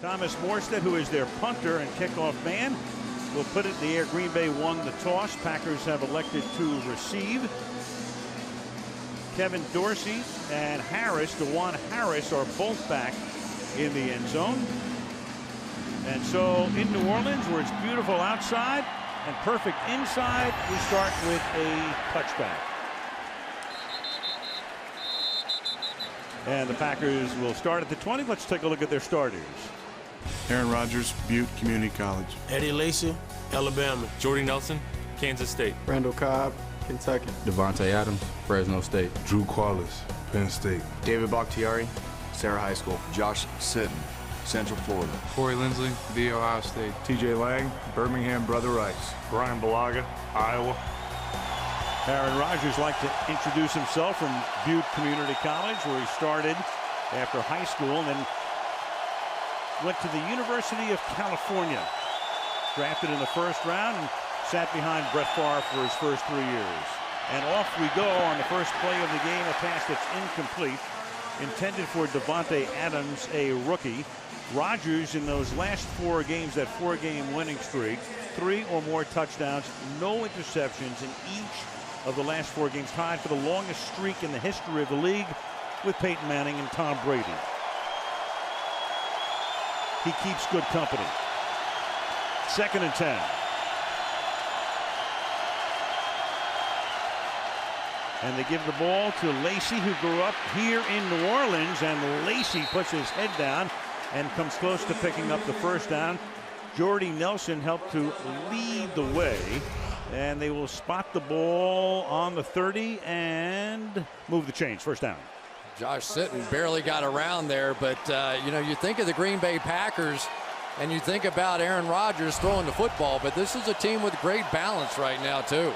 Thomas Morstead, who is their punter and kickoff man, will put it in the air. Green Bay won the toss. Packers have elected to receive. Kevin Dorsey and Harris, DeJuan Harris, are both back in the end zone. And so in New Orleans, where it's beautiful outside and perfect inside, we start with a touchback. And the Packers will start at the 20. Let's take a look at their starters. Aaron Rodgers, Butte Community College. Eddie Lacy, Alabama. Jordy Nelson, Kansas State. Randall Cobb, Kentucky. Devontae Adams, Fresno State. Drew Quallis, Penn State. David Bakhtiari, Sarah High School. Josh Sitton, Central Florida. Corey Lindsley, The Ohio State. TJ Lang, Birmingham Brother Rice. Brian Balaga, Iowa. Aaron Rodgers like to introduce himself from Butte Community College, where he started after high school and then went to the University of California. Drafted in the first round and sat behind Brett Favre for his first 3 years. And off we go on the first play of the game, a pass that's incomplete, intended for Davante Adams, a rookie. Rodgers in those last 4 games, that 4-game winning streak, 3 or more touchdowns, no interceptions in each of the last 4 games, tied for the longest streak in the history of the league with Peyton Manning and Tom Brady. He keeps good company. 2nd and 10. And they give the ball to Lacy, who grew up here in New Orleans, and Lacy puts his head down and comes close to picking up the first down. Jordy Nelson helped to lead the way, and they will spot the ball on the 30 and move the chains. First down. Josh Sitton barely got around there, but you know, you think of the Green Bay Packers and you think about Aaron Rodgers throwing the football, but this is a team with great balance right now too.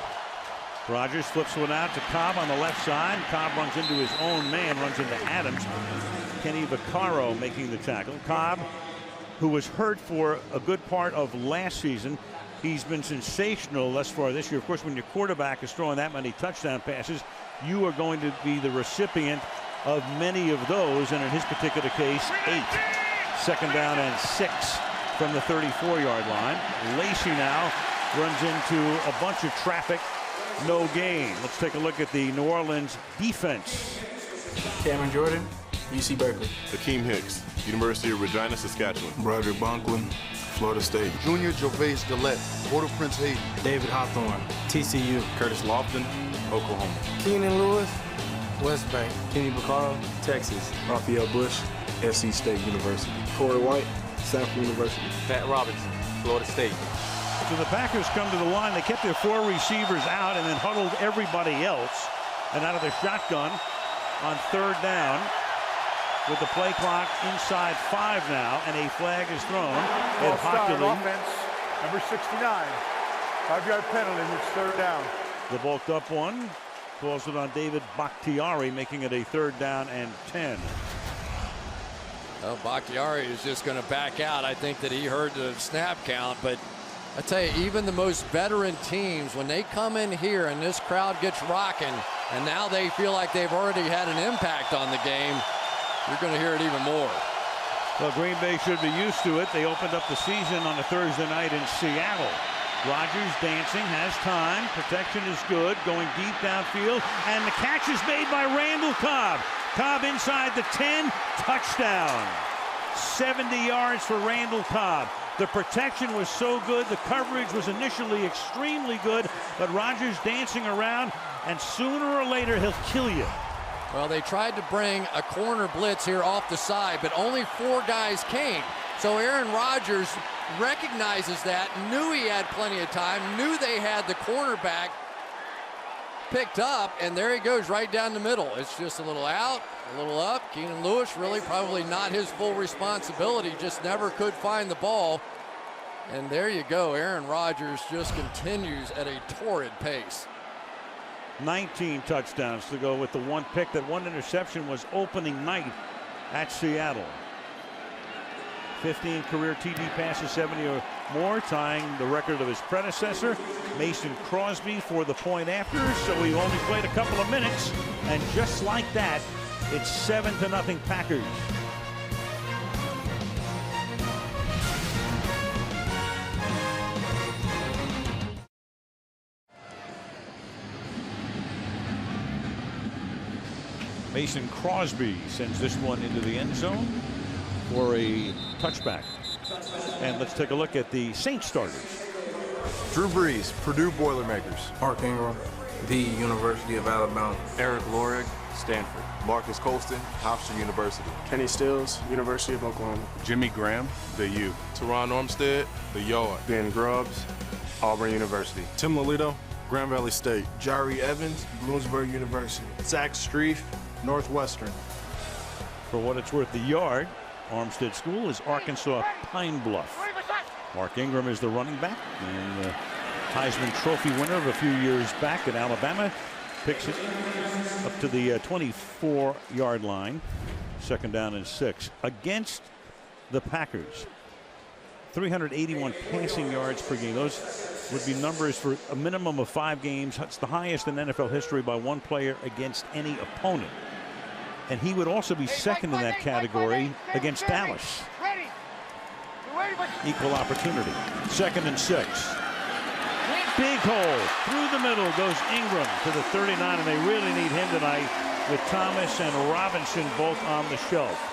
Rodgers flips one out to Cobb on the left side. Cobb runs into his own man, runs into Adams. Kenny Vaccaro making the tackle. Cobb, who was hurt for a good part of last season, he's been sensational thus far this year. Of course, when your quarterback is throwing that many touchdown passes, you are going to be the recipient of many of those, and in his particular case, 8. 2nd down and 6 from the 34-yard line. Lacy now runs into a bunch of traffic. No gain. Let's take a look at the New Orleans defense. Cameron Jordan, UC Berkeley. Hakeem Hicks, University of Regina, Saskatchewan. Broderick Bonklin, Florida State. Junior Gervais Gillette, Port-au-Prince, Haiti. David Hawthorne, TCU. Curtis Lofton, Oklahoma. Keenan Lewis, West Bank. Kenny Vaccaro, Texas. Raphael Bush, SC State University. Corey White, Samford University. Pat Robinson, Florida State. So the Packers come to the line. They kept their 4 receivers out and then huddled everybody else. And out of the shotgun on 3rd down with the play clock inside 5 now, and a flag is thrown. Ed Hockley, offense, number 69. 5-yard penalty, it's 3rd down. The bulked up one calls it on David Bakhtiari, making it a 3rd down and 10. Well, Bakhtiari is just going to back out. I think that he heard the snap count, but I tell you, even the most veteran teams, when they come in here and this crowd gets rocking, and now they feel like they've already had an impact on the game, you're going to hear it even more. Well, Green Bay should be used to it. They opened up the season on a Thursday night in Seattle. Rodgers dancing, has time, protection is good, going deep downfield, and the catch is made by Randall Cobb. Cobb inside the 10, touchdown. 70 yards for Randall Cobb. The protection was so good, the coverage was initially extremely good, but Rodgers dancing around, and sooner or later he'll kill you. Well, they tried to bring a corner blitz here off the side, but only 4 guys came. So Aaron Rodgers recognizes that, knew he had plenty of time, knew they had the cornerback picked up, and there he goes right down the middle. It's just a little out, a little up. Keenan Lewis, really probably not his full responsibility, just never could find the ball. And there you go. Aaron Rodgers just continues at a torrid pace. 19 touchdowns to go with the 1 pick. That 1 interception was opening night at Seattle. 15 career TD passes, 70 or more, tying the record of his predecessor, Mason Crosby, for the point after. So he only played a couple of minutes, and just like that, it's 7-0 Packers. Mason Crosby sends this one into the end zone for a touchback. And let's take a look at the Saints starters. Drew Brees, Purdue Boilermakers. Mark Ingram, the University of Alabama. Eric Lorig, Stanford. Marcus Colston, Hofstra University. Kenny Stills, University of Oklahoma. Jimmy Graham, the U. Teron Armstead, the Yard. Ben Grubbs, Auburn University. Tim Lolito, Grand Valley State. Jari Evans, Bloomsburg University. Zach Streif, Northwestern. For what it's worth, the Yard, Armstead School, is Arkansas Pine Bluff. Mark Ingram is the running back, and the Heisman Trophy winner of a few years back at Alabama picks it up to the 24-yard line. 2nd down and 6 against the Packers. 381 passing yards per game. Those would be numbers for a minimum of 5 games. That's the highest in NFL history by one player against any opponent. And he would also be second in that category against Dallas. Equal opportunity. 2nd and 6. Big hole through the middle goes Ingram to the 39, and they really need him tonight with Thomas and Robinson both on the shelf.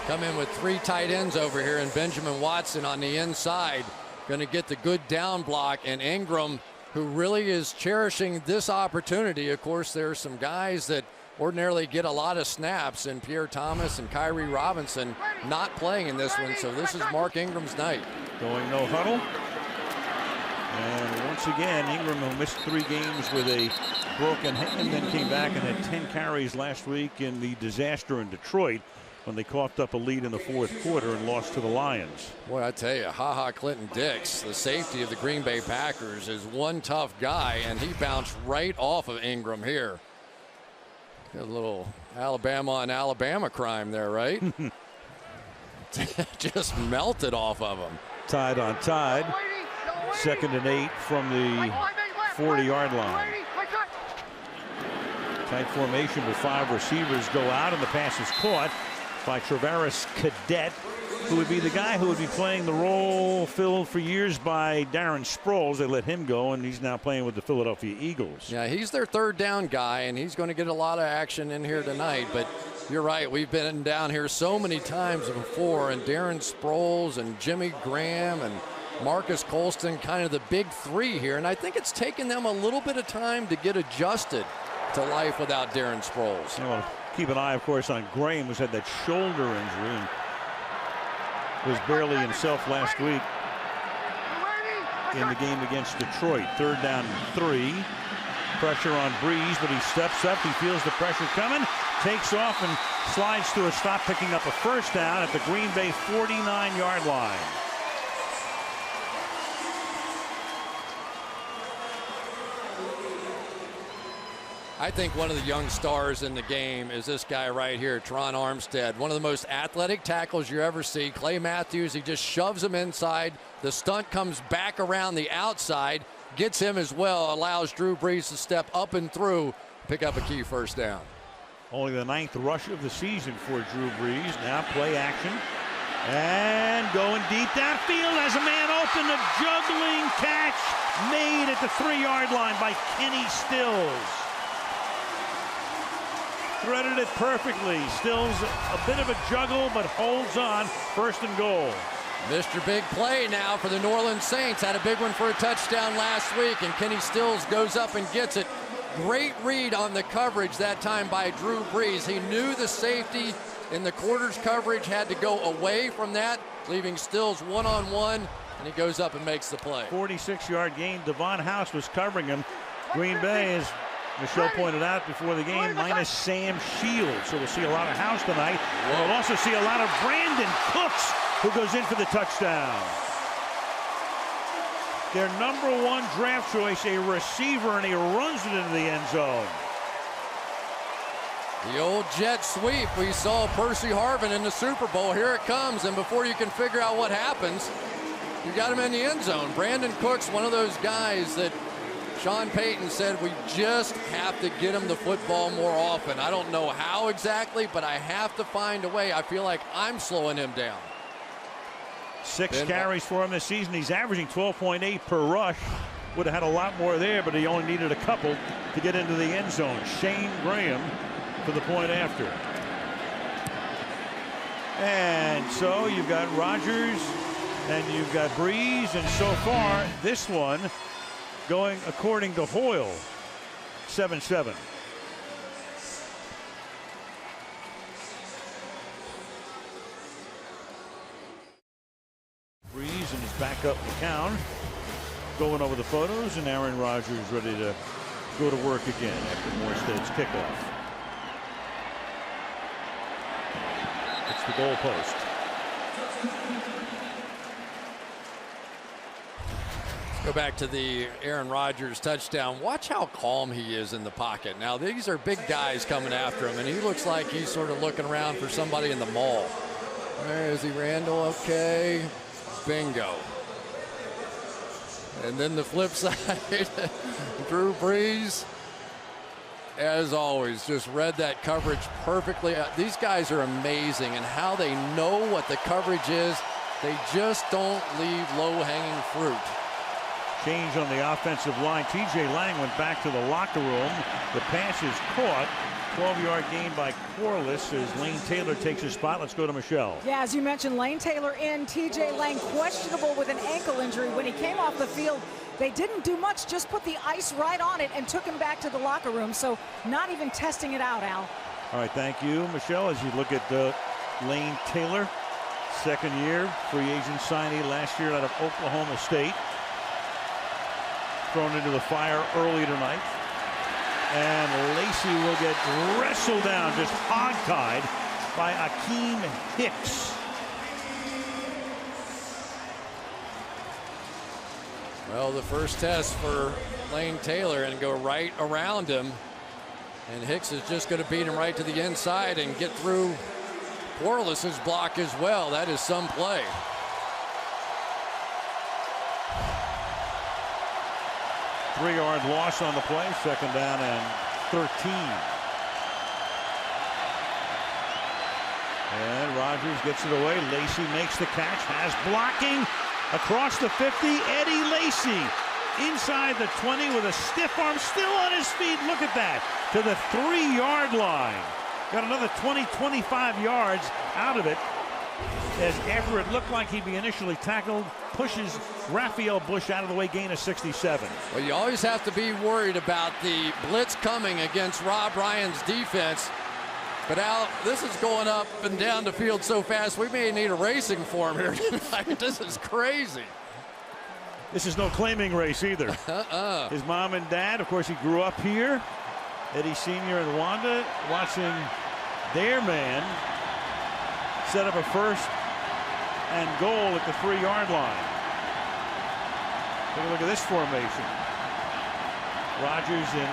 Come in with 3 tight ends over here, and Benjamin Watson on the inside going to get the good down block, and Ingram, who really is cherishing this opportunity. Of course, there are some guys that ordinarily get a lot of snaps, and Pierre Thomas and Kyrie Robinson not playing in this one, so this is Mark Ingram's night. Going no huddle. And once again, Ingram, who missed 3 games with a broken hand, then came back and had 10 carries last week in the disaster in Detroit when they coughed up a lead in the 4th quarter and lost to the Lions. Boy, I tell you, Clinton Dix, the safety of the Green Bay Packers, is one tough guy, and he bounced right off of Ingram here. A little Alabama on Alabama crime there, right? Just melted off of him. Tied on tied. 2nd and 8 from the 40-yard line. Tight formation with 5 receivers go out, and the pass is caught by Travaris Cadet, who would be the guy who would be playing the role filled for years by Darren Sproles. They let him go, and he's now playing with the Philadelphia Eagles. Yeah, he's their 3rd down guy, and he's going to get a lot of action in here tonight. But you're right, we've been down here so many times before, and Darren Sproles and Jimmy Graham and Marcus Colston, kind of the big 3 here. And I think it's taken them a little bit of time to get adjusted to life without Darren Sproles. Well, keep an eye, of course, on Graham, who's had that shoulder injury and was barely himself last week in the game against Detroit. 3rd down and 3. Pressure on Brees, but he steps up. He feels the pressure coming, takes off, and slides to a stop, picking up a 1st down at the Green Bay 49-yard line. I think one of the young stars in the game is this guy right here, Teron Armstead. One of the most athletic tackles you ever see. Clay Matthews, he just shoves him inside. The stunt comes back around the outside, gets him as well, allows Drew Brees to step up and through, pick up a key 1st down. Only the 9th rush of the season for Drew Brees. Now play action. And going deep downfield as a man open. A juggling catch made at the 3-yard line by Kenny Stills. Threaded it perfectly. Stills a bit of a juggle, but holds on. 1st and goal. Mr. Big Play now for the New Orleans Saints. Had a big one for a touchdown last week, and Kenny Stills goes up and gets it. Great read on the coverage that time by Drew Brees. He knew the safety in the quarters coverage had to go away from that, leaving Stills one-on-one, and he goes up and makes the play. 46-yard gain. Devon House was covering him. Green Bay, as Michelle pointed out before the game, minus Sam Shields. So we'll see a lot of House tonight. We'll also see a lot of Brandon Cooks, who goes in for the touchdown. Their #1 draft choice, a receiver, and he runs it into the end zone. The old jet sweep. We saw Percy Harvin in the Super Bowl. Here it comes, and before you can figure out what happens, you got him in the end zone. Brandon Cooks, one of those guys that Sean Payton said we just have to get him the football more often. I don't know how exactly, but I have to find a way. I feel like I'm slowing him down. 6 carries for him this season. He's averaging 12.8 per rush. would have had a lot more there, but he only needed a couple to get into the end zone. Shane Graham for the point after. And so you've got Rogers and you've got Breeze, and so far this one going according to Hoyle 7-7. Breeze and his backup McCown going over the photos, and Aaron Rodgers ready to go to work again after Morstead's kickoff. It's the goal post. Go back to the Aaron Rodgers touchdown. Watch how calm he is in the pocket. Now, these are big guys coming after him, and he looks like he's sort of looking around for somebody in the mall. Where is he, Randall? Okay. Bingo. And then the flip side, Drew Brees, as always, just read that coverage perfectly. These guys are amazing, and how they know what the coverage is. They just don't leave low-hanging fruit. Change on the offensive line. TJ Lang went back to the locker room. The pass is caught. 12-yard gain by Corliss as Lane Taylor takes his spot. Let's go to Michelle. Yeah, as you mentioned, Lane Taylor in, TJ Lang questionable with an ankle injury. When he came off the field, they didn't do much, just put the ice right on it and took him back to the locker room. So not even testing it out, Al. All right, thank you, Michelle. As you look at Lane Taylor, second year, free agent signee last year out of Oklahoma State. Thrown into the fire early tonight. And Lacey will get wrestled down, just hog-tied by Akeem Hicks. Well, the first test for Lane Taylor and go right around him. And Hicks is just going to beat him right to the inside and get through Corliss's block as well. That is some play. Three-yard loss on the play, second down and 13. And Rodgers gets it away. Lacey makes the catch, has blocking across the 50. Eddie Lacy inside the 20 with a stiff arm, still on his feet. Look at that, to the 3-yard line. Got another 20-25 yards out of it, as after it looked like he'd be initially tackled, pushes Raphael Bush out of the way, gain of 67. Well, you always have to be worried about the blitz coming against Rob Ryan's defense. But Al, this is going up and down the field so fast, we may need a racing form here tonight. This is crazy. This is no claiming race either. His mom and dad, of course, he grew up here. Eddie Sr. and Wanda watching their man set up a first and goal at the 3-yard line. Take a look at this formation. Rodgers in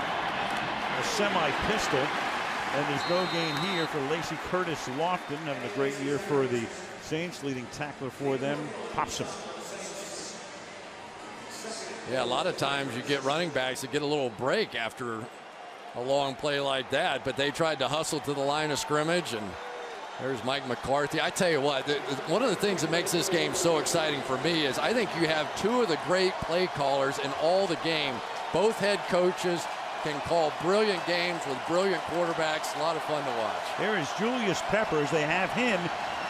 a semi-pistol, and there's no gain here for Lacey Curtis Lofton, having a great year for the Saints, leading tackler for them, pops him. Yeah, a lot of times you get running backs that get a little break after a long play like that, but they tried to hustle to the line of scrimmage, and there's Mike McCarthy. I tell you what, one of the things that makes this game so exciting for me is I think you have two of the great play callers in all the game. Both head coaches can call brilliant games with brilliant quarterbacks. A lot of fun to watch. There is Julius Peppers. They have him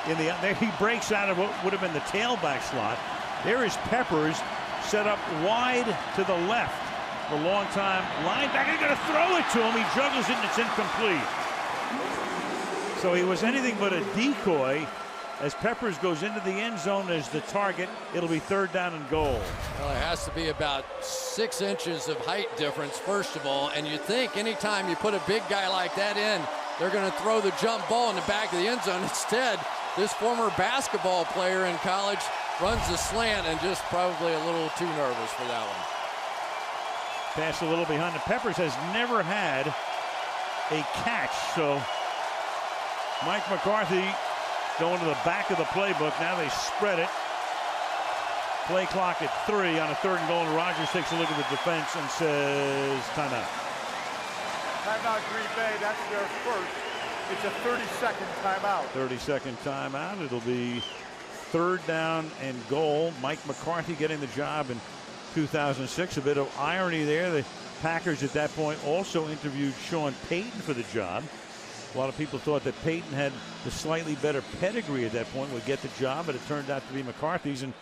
in the, there he breaks out of what would have been the tailback slot. There is Peppers set up wide to the left. The long-time linebacker going to throw it to him. He juggles it and it's incomplete. So he was anything but a decoy. As Peppers goes into the end zone as the target, it'll be 3rd down and goal. Well, it has to be about 6 inches of height difference, first of all, and you think anytime you put a big guy like that in, they're going to throw the jump ball in the back of the end zone. Instead, this former basketball player in college runs the slant and just probably a little too nervous for that one. Pass a little behind. Peppers has never had a catch, so Mike McCarthy going to the back of the playbook. Now they spread it. Play clock at 3 on a 3rd and goal. And Rodgers takes a look at the defense and says timeout. Timeout, Green Bay. That's their first. It's a 30-second timeout. 30-second timeout. It'll be 3rd down and goal. Mike McCarthy getting the job and 2006. A bit of irony there. The Packers at that point also interviewed Sean Payton for the job. A lot of people thought that Payton had the slightly better pedigree at that point, would get the job, but it turned out to be McCarthy's. And,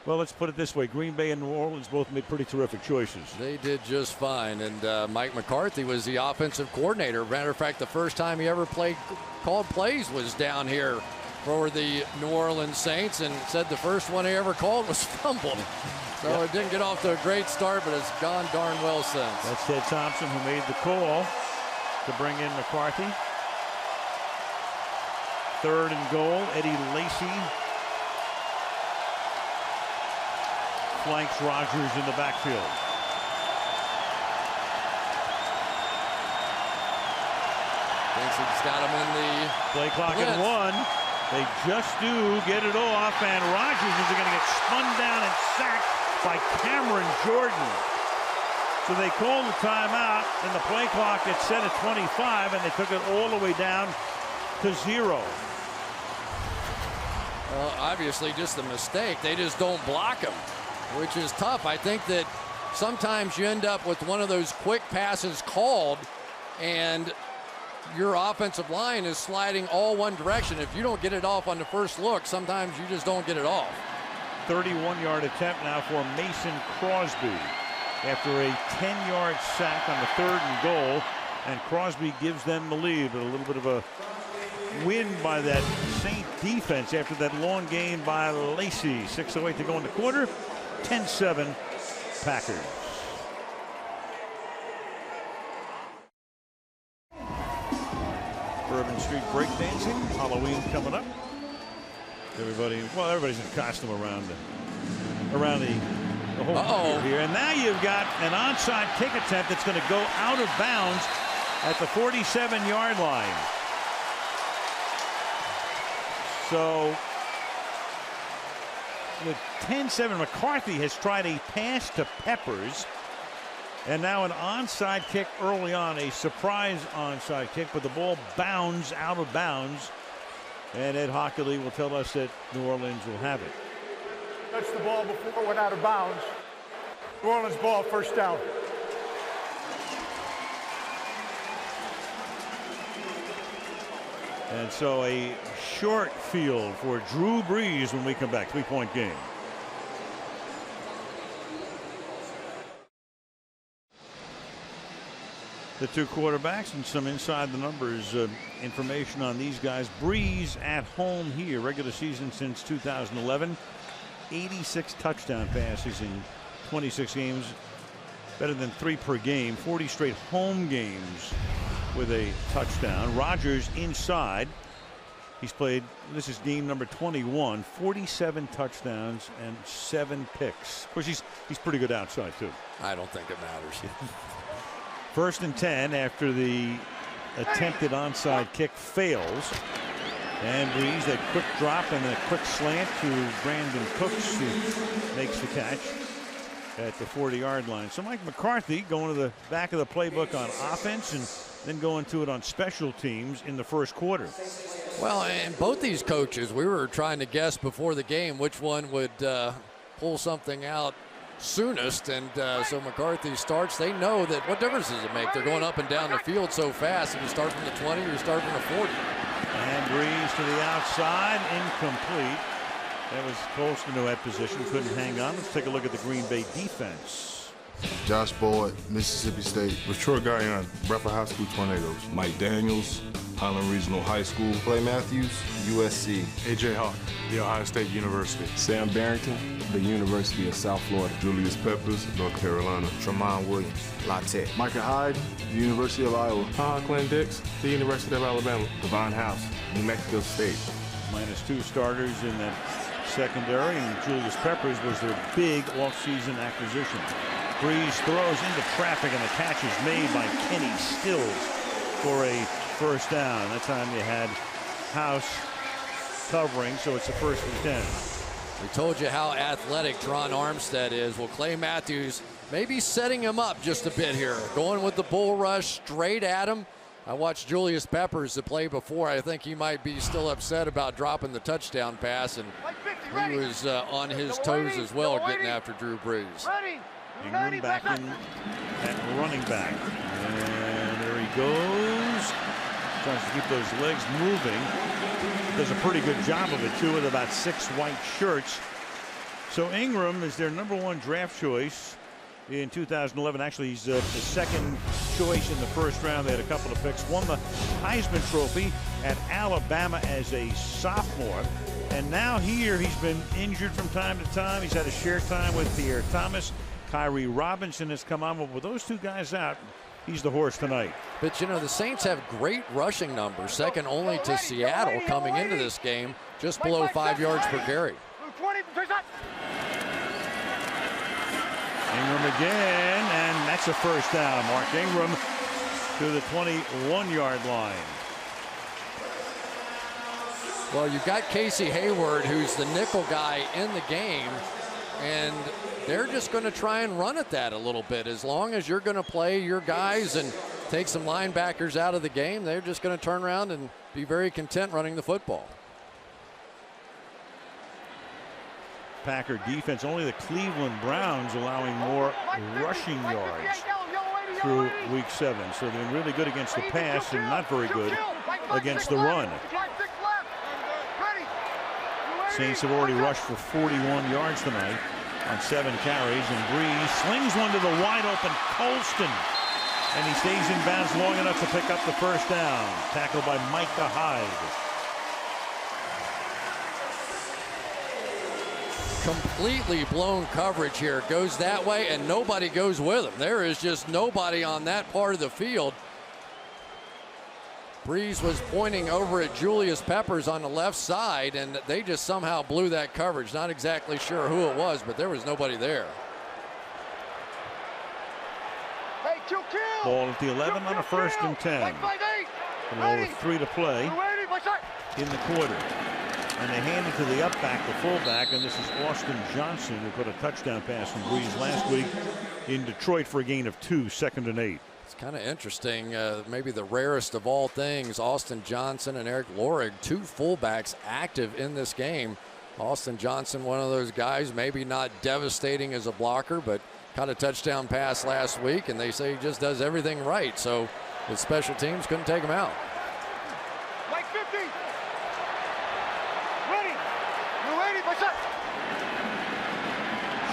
well, let's put it this way. Green Bay and New Orleans both made pretty terrific choices. They did just fine. And Mike McCarthy was the offensive coordinator. Matter of fact, the first time he ever called plays was down here for the New Orleans Saints, and said the first one he ever called was fumbled. So it didn't get off to a great start, but it's gone darn well since. That's Ted Thompson who made the call to bring in McCarthy. 3rd and goal. Eddie Lacy flanks Rodgers in the backfield. Thinks he's got him in the play clock at 1. They just do get it off, and Rodgers is going to get spun down and sacked by Cameron Jordan. So they called the timeout, and the play clock gets set at 25, and they took it all the way down to 0. Well, obviously just a mistake. They just don't block him, which is tough. I think that sometimes you end up with one of those quick passes called, and your offensive line is sliding all one direction. If you don't get it off on the first look, sometimes you just don't get it off. 31-yard attempt now for Mason Crosby after a 10-yard sack on the 3rd and goal, and Crosby gives them the lead. But a little bit of a win by that Saint defense after that long gain by Lacy. 6:08 to go in the quarter. 10-7 Packers. Bourbon Street breakdancing, Halloween coming up. Everybody's in costume around the whole here. And now you've got an onside kick attempt that's going to go out of bounds at the 47-yard line. So with 10-7, McCarthy has tried a pass to Peppers. And now an onside kick early on, a surprise onside kick, but the ball bounds out of bounds. And Ed Hockley will tell us that New Orleans will have it. That's the ball before it went out of bounds. New Orleans ball, first down. And so a short field for Drew Brees when we come back. 3-point game. The two quarterbacks and some inside the numbers information on these guys. Brees at home here, regular season since 2011. 86 touchdown passes in 26 games, better than 3 per game. 40 straight home games with a touchdown. Rodgers inside. He's played, this is game number 21, 47 touchdowns and 7 picks. Of course, he's pretty good outside too. I don't think it matters. 1st and 10 after the attempted onside kick fails. And Brees, that quick drop and a quick slant to Brandon Cooks, who makes the catch at the 40-yard line. So Mike McCarthy going to the back of the playbook on offense and then going to it on special teams in the first quarter. Well, and both these coaches, we were trying to guess before the game which one would pull something out soonest, and so McCarthy starts. They know that what difference does it make? They're going up and down the field so fast. If you start from the 20 or you start from the 40. And Brees to the outside, incomplete. That was Colston who had position, couldn't hang on. Let's take a look at the Green Bay defense. Josh Boyd, Mississippi State. Troy Guyon, Bradford High School Tornadoes. Mike Daniels, Highland Regional High School. Clay Matthews, USC. AJ Hawk, The Ohio State University. Sam Barrington, the University of South Florida. Julius Peppers, North Carolina. Tremont Williams, La Tech. Micah Hyde, the University of Iowa. Clint Dix, the University of Alabama. Devon House, New Mexico State. -2 starters in that secondary, and Julius Peppers was their big offseason acquisition. Brees throws into traffic, and the catch is made by Kenny Stills for a first down. That time you had House covering, so it's a 1st and 10. We told you how athletic Teron Armstead is. Well, Clay Matthews maybe setting him up just a bit here. Going with the bull rush straight at him. I watched Julius Peppers the play before. I think he might be still upset about dropping the touchdown pass, and he was on his toes as well, getting after Drew Brees. Ingram back in at running back. And there he goes. Tries to keep those legs moving. Does a pretty good job of it, too, with about 6 white shirts. So Ingram is their #1 draft choice in 2011. Actually, he's the second choice in the first round. They had a couple of picks. Won the Heisman Trophy at Alabama as a sophomore. And now here he's been injured from time to time. He's had to share time with Pierre Thomas. Kyrie Robinson has come on. But with those two guys out, he's the horse tonight. But, you know, the Saints have great rushing numbers, second only to Seattle coming into this game, just below 5 yards per carry. Ingram again, and that's a first down. Mark Ingram to the 21-yard line. Well, you've got Casey Hayward, who's the nickel guy in the game, and they're just going to try and run at that a little bit. As long as you're going to play your guys and take some linebackers out of the game, they're just going to turn around and be very content running the football. Packer defense, only the Cleveland Browns allowing more rushing yards through week 7. So they're really good against the pass and not very good against the run. Saints have already rushed for 41 yards tonight on 7 carries, and Breeze slings one to the wide open Colston, and he stays in bounds long enough to pick up the first down. Tackled by Micah Hyde. Completely blown coverage here. Goes that way and nobody goes with him. There is just nobody on that part of the field. Breeze was pointing over at Julius Peppers on the left side, and they just somehow blew that coverage. Not exactly sure who it was, but there was nobody there. Ball at the 11 on a 1st and 10. And with 3 to play in the quarter. And they hand it to the up back, the fullback, and this is Austin Johnson, who put a touchdown pass from Breeze last week in Detroit for a gain of 2, 2nd and 8. It's kind of interesting, maybe the rarest of all things, Austin Johnson and Eric Lorig, 2 fullbacks active in this game. Austin Johnson, one of those guys, maybe not devastating as a blocker, but caught a touchdown pass last week, and they say he just does everything right. So the special teams couldn't take him out.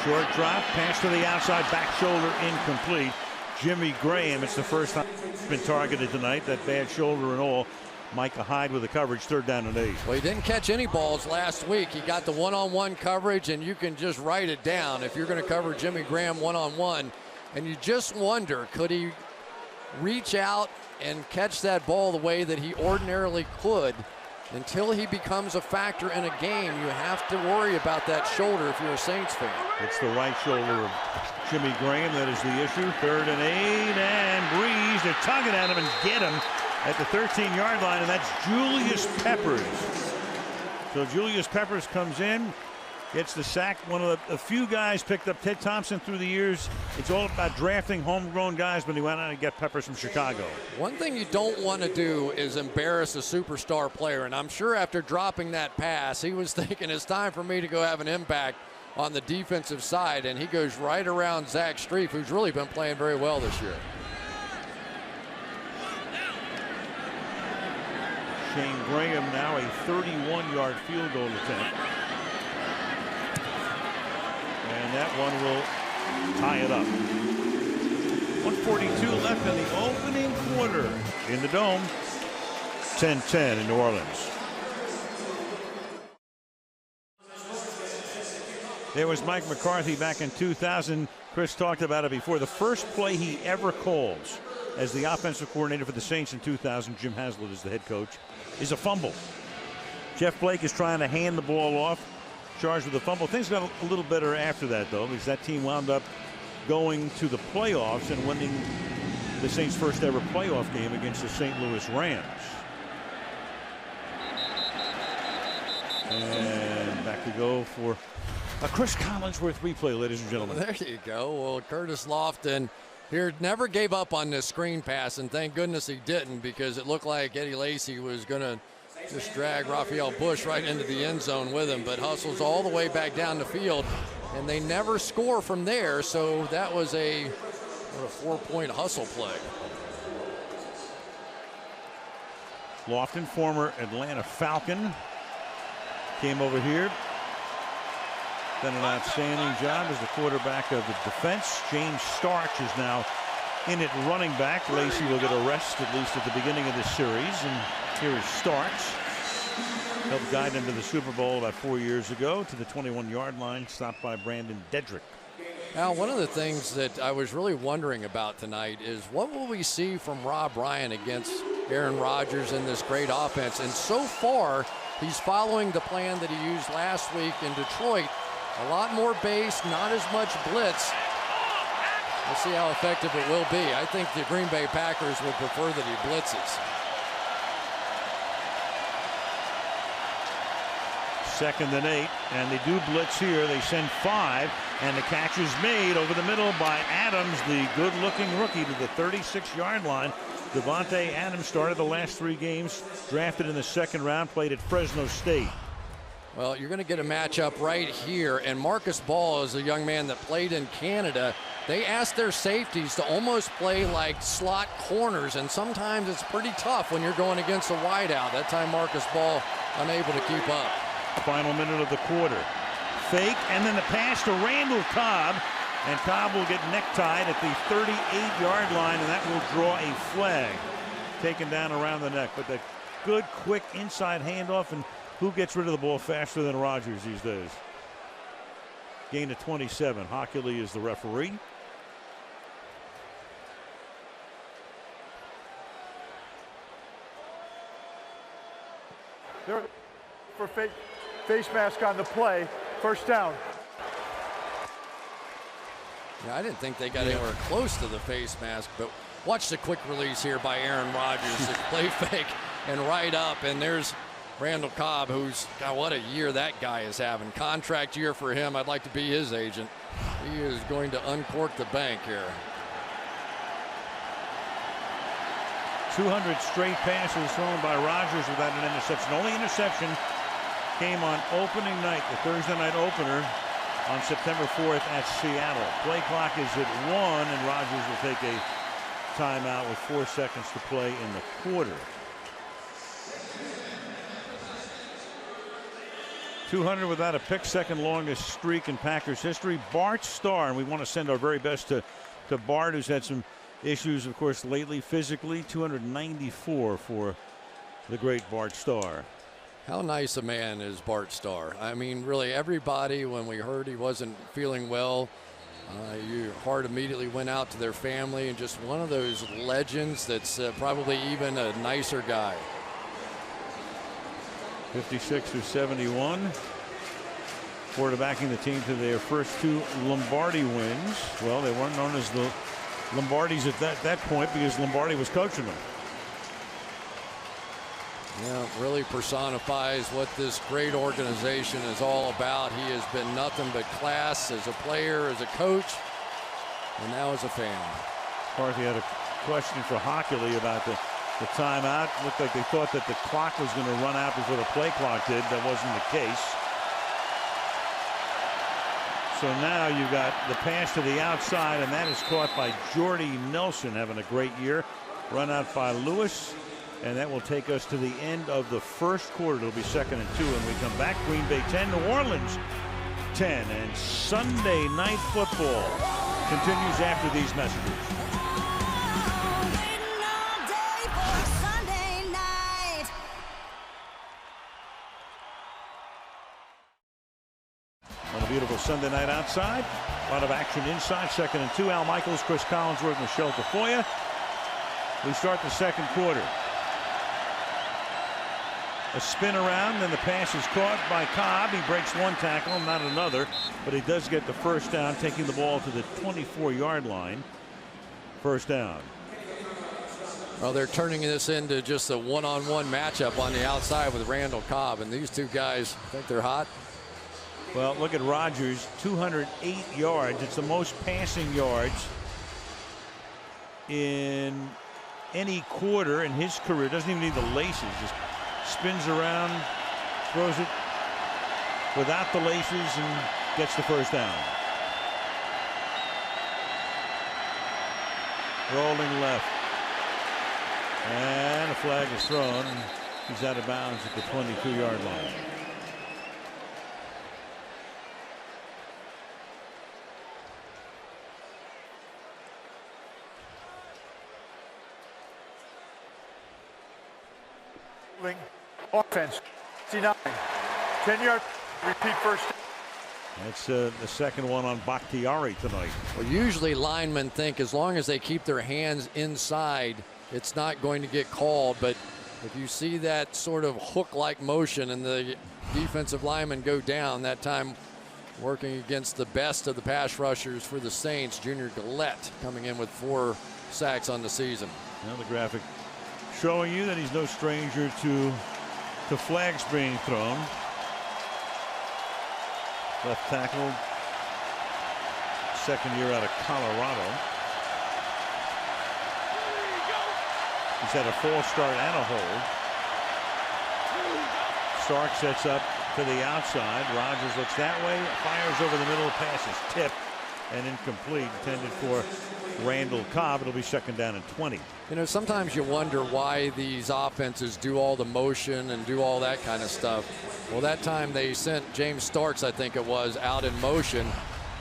Short drop, pass to the outside, back shoulder, incomplete. Jimmy Graham, it's the first time he's been targeted tonight, that bad shoulder and all. Micah Hyde with the coverage, 3rd down and 8. Well, he didn't catch any balls last week. He got the one-on-one coverage, and you can just write it down if you're going to cover Jimmy Graham one-on-one. And you just wonder, could he reach out and catch that ball the way that he ordinarily could? Until he becomes a factor in a game, you have to worry about that shoulder if you're a Saints fan. It's the right shoulder of Jimmy Graham that is the issue. 3rd and 8, and Breeze, they're tugging at him and get him at the 13-yard line, and that's Julius Peppers. So Julius Peppers comes in, gets the sack. One of the few guys picked up Ted Thompson through the years. It's all about drafting homegrown guys, but he went out and got Peppers from Chicago. One thing you don't want to do is embarrass a superstar player, and I'm sure after dropping that pass, he was thinking it's time for me to go have an impact on the defensive side, and he goes right around Zach Strief, who's really been playing very well this year. Shane Graham now a 31-yard field goal attempt. And that one will tie it up. 1:42 left in the opening quarter in the Dome. 10-10 in New Orleans. There was Mike McCarthy back in 2000. Chris talked about it before. The first play he ever calls as the offensive coordinator for the Saints in 2000, Jim Haslett is the head coach, is a fumble. Jeff Blake is trying to hand the ball off, charged with a fumble. Things got a little better after that, though, because that team wound up going to the playoffs and winning the Saints' first ever playoff game against the St. Louis Rams. And back to go for a Chris Collinsworth replay, ladies and gentlemen. There you go. Well, Curtis Lofton here never gave up on this screen pass, and thank goodness he didn't, because it looked like Eddie Lacy was going to just drag Raphael Bush right into the end zone with him, but hustles all the way back down the field and they never score from there. So that was a 4-point hustle play. Lofton, former Atlanta Falcon, came over here. Done an outstanding job as the quarterback of the defense. James Starks is now in at running back. Lacey will get a rest at least at the beginning of this series. And here is Starks. Helped guide him to the Super Bowl about 4 years ago to the 21-yard line, stopped by Brandon Dedrick. Now, one of the things that I was really wondering about tonight is what will we see from Rob Ryan against Aaron Rodgers in this great offense? And so far, he's following the plan that he used last week in Detroit. A lot more base, not as much blitz. We'll see how effective it will be. I think the Green Bay Packers would prefer that he blitzes. 2nd and 8, and they do blitz here. They send 5, and the catch is made over the middle by Adams, the good-looking rookie, to the 36-yard line. Devontae Adams started the last 3 games, drafted in the 2nd round, played at Fresno State. Well, you're going to get a matchup right here, and Marcus Ball is a young man that played in Canada. They asked their safeties to almost play like slot corners, and sometimes it's pretty tough when you're going against a wideout. That time Marcus Ball unable to keep up. Final minute of the quarter. Fake, and then the pass to Randall Cobb, and Cobb will get necktied at the 38-yard line, and that will draw a flag. Taken down around the neck, but the good, quick inside handoff, and who gets rid of the ball faster than Rodgers these days? Gain of 27. Hockley is the referee. There for face mask on the play. First down. Yeah, I didn't think they got anywhere close to the face mask, but watch the quick release here by Aaron Rodgers. The play fake and right up, and there's Randall Cobb, who's, God, what a year that guy is having. Contract year for him. I'd like to be his agent. He is going to uncork the bank here. 200 straight passes thrown by Rodgers without an interception. Only interception came on opening night, the Thursday night opener on September 4th at Seattle. Play clock is at 1, and Rodgers will take a timeout with 4 seconds to play in the quarter. 200 without a pick, second longest streak in Packers history. Bart Starr, and we want to send our very best to Bart, who's had some issues, of course, lately physically. 294 for the great Bart Starr. How nice a man is Bart Starr. I mean, really, everybody, when we heard he wasn't feeling well, your heart immediately went out to their family, and just one of those legends that's probably even a nicer guy. 56 through 71. Quarterbacking the team to their first 2 Lombardi wins. Well, they weren't known as the Lombardis at that point because Lombardi was coaching them. Yeah, really personifies what this great organization is all about. He has been nothing but class as a player, as a coach, and now as a fan. McCarthy had a question for Hockley about the timeout. Looked like they thought that the clock was going to run out before the play clock did. That wasn't the case. So now you've got the pass to the outside, and that is caught by Jordy Nelson, having a great year. Run out by Lewis, and that will take us to the end of the first quarter. It'll be 2nd and 2, and we come back. Green Bay 10, New Orleans 10, and Sunday Night Football continues after these messages. Beautiful Sunday night outside. A lot of action inside. 2nd and 2. Al Michaels, Chris Collinsworth, Michelle Tafoya. We start the second quarter. A spin around, then the pass is caught by Cobb. He breaks one tackle, not another, but he does get the first down, taking the ball to the 24-yard line. First down. Well, they're turning this into just a one-on-one matchup on the outside with Randall Cobb, and these two guys, I think they're hot. Well, look at Rodgers, 208 yards. It's the most passing yards in any quarter in his career. Doesn't even need the laces. Just spins around, throws it without the laces, and gets the first down. Rolling left. And a flag is thrown. He's out of bounds at the 22-yard line. Offense, 69. 10-yard repeat first. That's the second one on Bakhtiari tonight. Well, usually linemen think as long as they keep their hands inside, it's not going to get called. But if you see that sort of hook-like motion and the defensive linemen go down, that time working against the best of the pass rushers for the Saints, Junior Gillette coming in with 4 sacks on the season. Now the graphic showing you that he's no stranger to flags being thrown. Left tackle, second year out of Colorado. He's had a false start and a hold. Stark sets up to the outside. Rodgers looks that way, fires over the middle, pass is tipped and incomplete, intended for Randall Cobb. It'll be second down and 20. You know, sometimes you wonder why these offenses do all the motion and do all that kind of stuff. Well, that time they sent James Starks, I think it was, out in motion,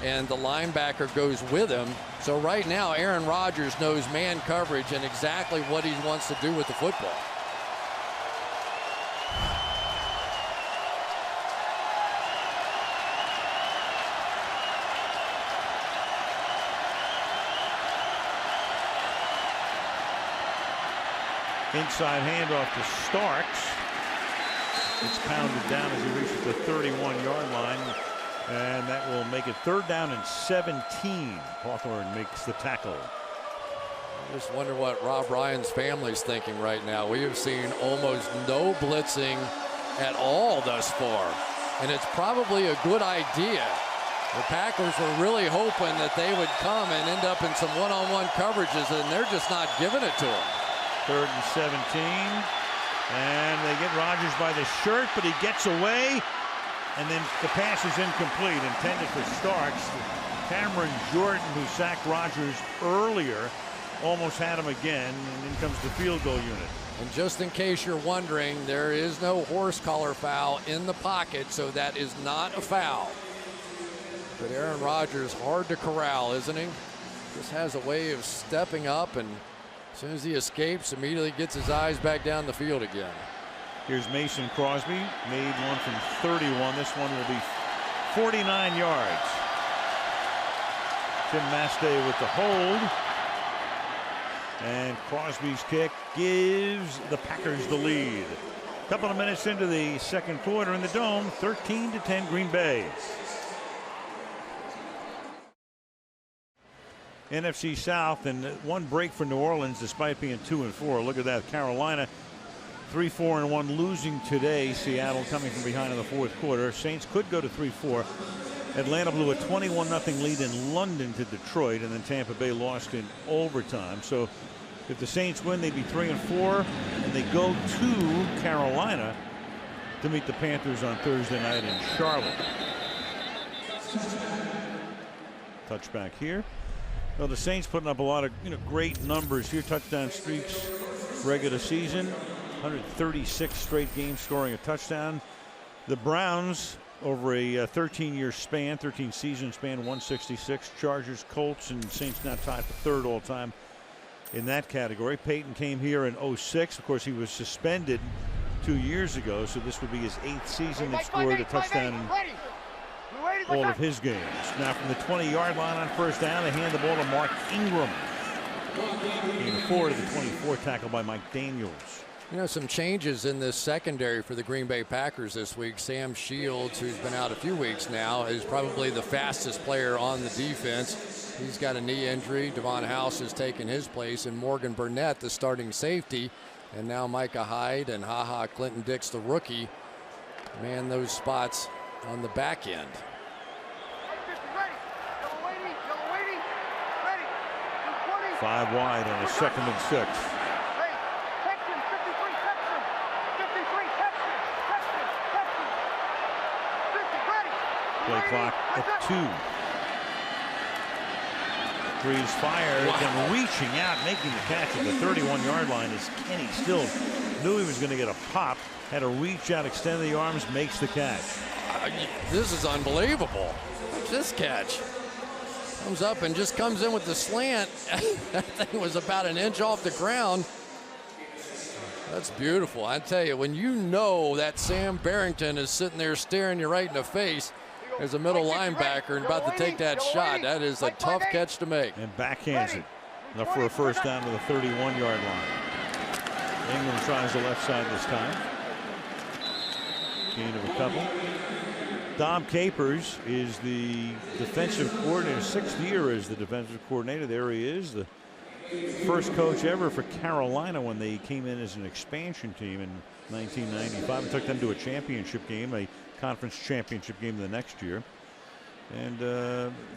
and the linebacker goes with him. So right now, Aaron Rodgers knows man coverage and exactly what he wants to do with the football. Inside handoff to Starks. It's pounded down as he reaches the 31-yard line, and that will make it third down and 17. Hawthorne makes the tackle. I just wonder what Rob Ryan's family's thinking right now. We have seen almost no blitzing at all thus far, and it's probably a good idea. The Packers were really hoping that they would come and end up in some one-on-one coverages, and they're just not giving it to them. Third and 17, and they get Rodgers by the shirt, but he gets away, and then the pass is incomplete, intended for Starks. Cameron Jordan, who sacked Rodgers earlier, almost had him again, and in comes the field goal unit. And just in case you're wondering, there is no horse collar foul in the pocket, so that is not a foul. But Aaron Rodgers, hard to corral, isn't he? Just has a way of stepping up, and as soon as he escapes, immediately gets his eyes back down the field again. Here's Mason Crosby, made one from 31. This one will be 49 yards. Tim Mastay with the hold. And Crosby's kick gives the Packers the lead. A couple of minutes into the second quarter in the Dome, 13-10 Green Bay. NFC South, and one break for New Orleans despite being 2-4. Look at that. Carolina 3-4-1, losing today. Seattle coming from behind in the fourth quarter. Saints could go to 3-4. Atlanta blew a 21-0 lead in London to Detroit, and then Tampa Bay lost in overtime. So if the Saints win, they'd be 3-4, and they go to Carolina to meet the Panthers on Thursday night in Charlotte. Touchback here. Well, the Saints putting up a lot of great numbers here. Touchdown streaks regular season, 136 straight games scoring a touchdown. The Browns over a 13-year span, 13-season span, 166. Chargers, Colts, and Saints now tied for third all time in that category. Peyton came here in 06. Of course, he was suspended 2 years ago, so this would be his 8th season. He scored a touchdown in all of his games. Now from the 20-yard line on first down, they hand the ball to Mark Ingram. Gain 4 to the 24, tackle by Mike Daniels. You know, some changes in this secondary for the Green Bay Packers this week. Sam Shields, who's been out a few weeks now, is probably the fastest player on the defense. He's got a knee injury. Devon House has taken his place, and Morgan Burnett, the starting safety, and now Micah Hyde and Clinton Dix, the rookie, man those spots on the back end. 5 wide on a 2nd and 6. Play clock at 2. Breeze fired and reaching out, making the catch at the 31-yard line as Kenny still knew he was going to get a pop. Had to reach out, extend the arms, makes the catch. This is unbelievable. This catch comes up and just comes in with the slant. That thing was about an inch off the ground. That's beautiful. I tell you, when you know that Sam Barrington is sitting there staring you right in the face as a middle linebacker and about to take that shot, that is a tough catch to make. And backhands it for a first down to the 31-yard line. Ingram tries the left side this time. Gain of a couple. Dom Capers is the defensive coordinator, 6th year as the defensive coordinator. There he is, the first coach ever for Carolina when they came in as an expansion team in 1995 and took them to a championship game, a conference championship game the next year. And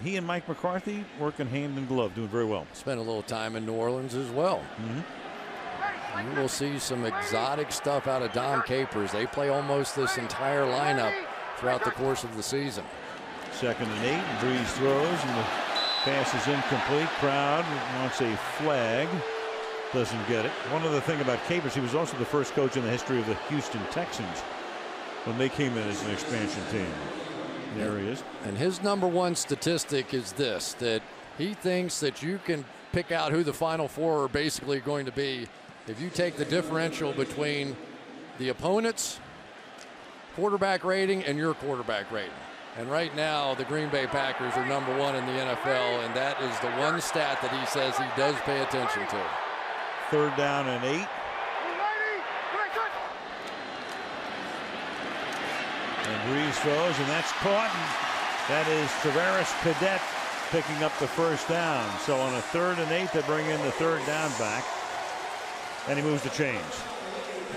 he and Mike McCarthy working hand in glove, doing very well. Spent a little time in New Orleans as well. You will see some exotic stuff out of Dom Capers. They play almost this entire lineup throughout the course of the season. 2nd and 8, and Breeze throws, and the pass is incomplete. Crowd wants a flag. Doesn't get it. One other thing about Capers, he was also the first coach in the history of the Houston Texans when they came in as an expansion team. There he is. And his #1 statistic is this, that he thinks that you can pick out who the Final Four are basically going to be if you take the differential between the opponent's quarterback rating and your quarterback rating. And right now, the Green Bay Packers are #1 in the NFL, and that is the one stat that he says he does pay attention to. 3rd down and 8. And Breeze throws, and that's caught. And that is Travaris Cadet picking up the first down. So on a 3rd and 8, they bring in the 3rd down back, and he moves the chains.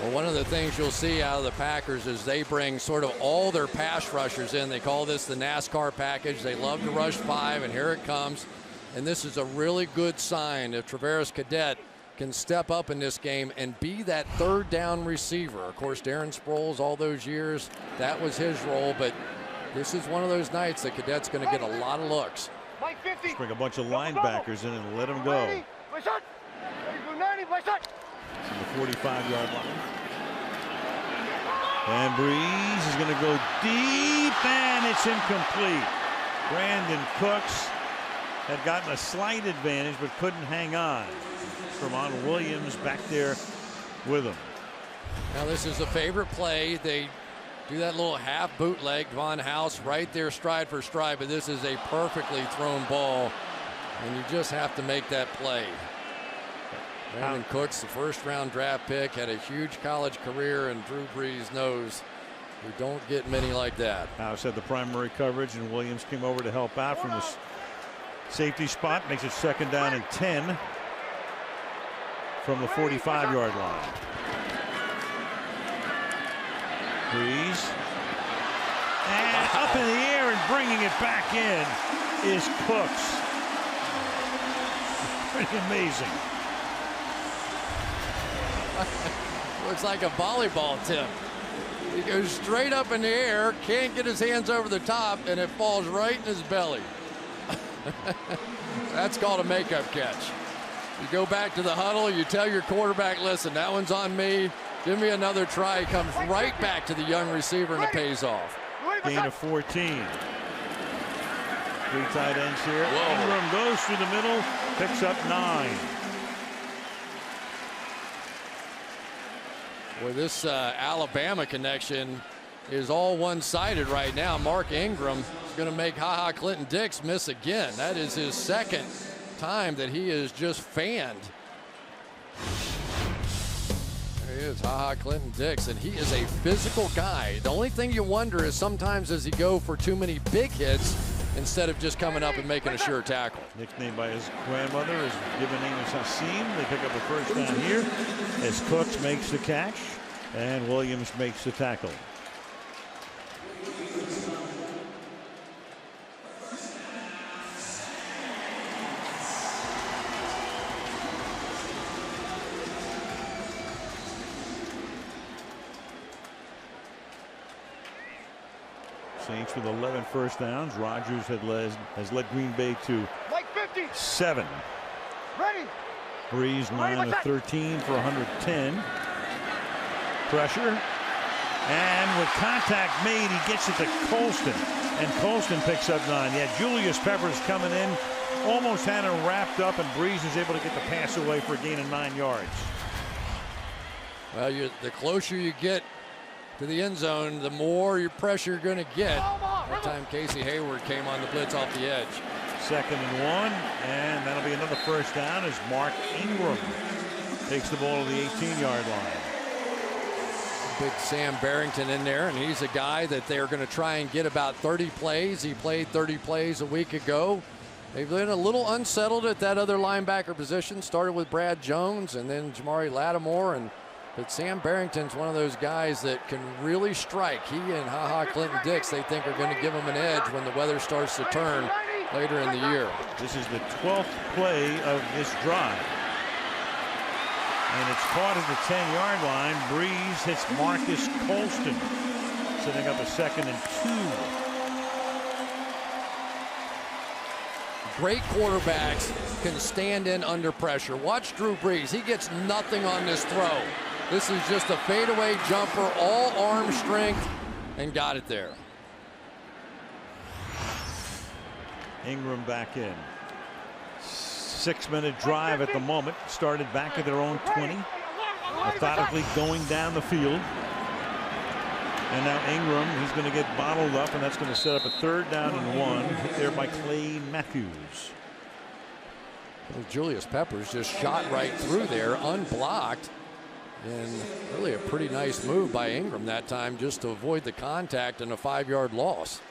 Well, one of the things you'll see out of the Packers is they bring sort of all their pass rushers in. They call this the NASCAR package. They love to rush 5, and here it comes. And this is a really good sign if Travaris Cadet can step up in this game and be that 3rd down receiver. Of course, Darren Sproles, all those years, that was his role, but this is one of those nights that Cadet's going to get a lot of looks. Let's bring a bunch of linebackers in and let them go. To the 45-yard line. And Breeze is going to go deep, and it's incomplete. Brandon Cooks had gotten a slight advantage but couldn't hang on. Vermont Williams back there with him. Now this is a favorite play. They do that little half bootleg. Von House right there stride for stride, but this is a perfectly thrown ball, and you just have to make that play. Brandon Cooks, the 1st-round draft pick, had a huge college career, and Drew Brees knows we don't get many like that. House had the primary coverage, and Williams came over to help out from the safety spot. Makes it 2nd down and 10 from the 45-yard line. Breeze. And up in the air and bringing it back in is Cooks. Pretty amazing. Looks like a volleyball tip. He goes straight up in the air, can't get his hands over the top, and it falls right in his belly. That's called a makeup catch. You go back to the huddle, you tell your quarterback, listen, that one's on me. Give me another try. He comes right back to the young receiver, and it pays off. Gain of 14. 3 tight ends here. Whoa. Ingram goes through the middle, picks up 9. Well, this Alabama connection is all one-sided right now. Mark Ingram is going to make HaHa Clinton Dix miss again. That is his 2nd time that he is just fanned. There he is, HaHa Clinton Dix, and he is a physical guy. The only thing you wonder is sometimes does he go for too many big hits instead of just coming up and making a sure tackle. Nicknamed by his grandmother, his given name is Hassim. They pick up the first down here as Cooks makes the catch and Williams makes the tackle. Saints with 11 first downs. Rodgers has led Green Bay to 7. Ready. Breeze 9 of 13 for 110. Pressure. And with contact made, he gets it to Colston. And Colston picks up 9. Yeah, Julius Peppers coming in. Almost had him wrapped up, and Breeze is able to get the pass away for a gain of 9 yards. Well, the closer you get to the end zone, the more your pressure you're going to get. That time Casey Hayward came on the blitz off the edge. 2nd and 1, and that'll be another first down as Mark Ingram takes the ball to the 18-yard line. Big Sam Barrington in there, and he's a guy that they're going to try and get about 30 plays. He played 30 plays a week ago. They've been a little unsettled at that other linebacker position. Started with Brad Jones and then Jamari Lattimore, but Sam Barrington's one of those guys that can really strike. He and HaHa Clinton Dix, they think, are going to give him an edge when the weather starts to turn later in the year. This is the 12th play of this drive. And it's caught at the 10-yard line. Breeze hits Marcus Colston, setting up a 2nd and 2. Great quarterbacks can stand in under pressure. Watch Drew Brees. He gets nothing on this throw. This is just a fadeaway jumper, all arm strength, and got it there. Ingram back in. 6-minute drive at the moment. Started back at their own 20. Methodically going down the field. And now Ingram, he's going to get bottled up, and that's going to set up a 3rd down and 1. Hit there by Clay Matthews. Well, Julius Peppers just shot right through there, unblocked. And really a pretty nice move by Ingram that time just to avoid the contact and a 5-yard loss.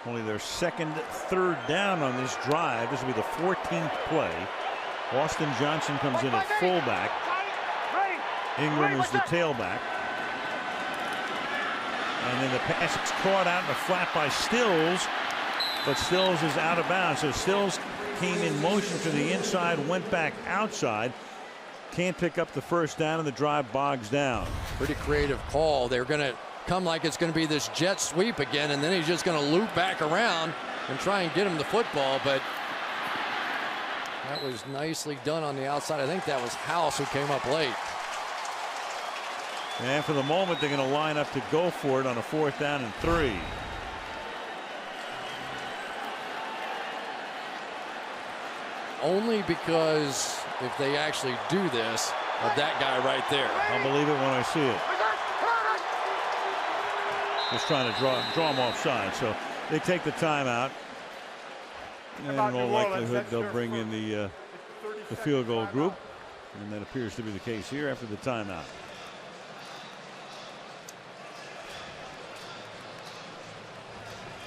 Only their 2nd 3rd down on this drive. This will be the 14th play. Austin Johnson comes in at fullback. Ingram is the tailback. And then the pass is caught out in the flat by Stills. But Stills is out of bounds. So Stills came in motion to the inside, went back outside. Can't pick up the first down, and the drive bogs down. Pretty creative call. They're going to come like it's going to be this jet sweep again, and then he's just going to loop back around and try and get him the football. But that was nicely done on the outside. I think that was House who came up late. And for the moment, they're going to line up to go for it on a 4th down and 3. Only because if they actually do this, of that guy right there. I'll believe it when I see it. Just trying to draw him offside. So they take the timeout. And in all likelihood, they'll bring in the field goal group. And that appears to be the case here after the timeout.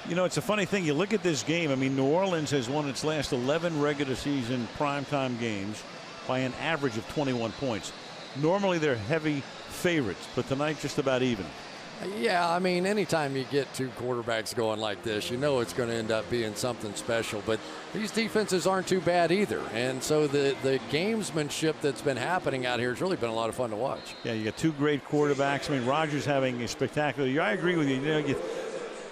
You know, it's a funny thing. You look at this game. I mean, New Orleans has won its last 11 regular season primetime games by an average of 21 points. Normally, they're heavy favorites, but tonight just about even. Yeah, I mean, anytime you get 2 quarterbacks going like this, you know it's going to end up being something special. But these defenses aren't too bad either. And so the gamesmanship that's been happening out here has really been a lot of fun to watch. Yeah, you got 2 great quarterbacks. I mean, Rodgers having a spectacular year. I agree with you. You know,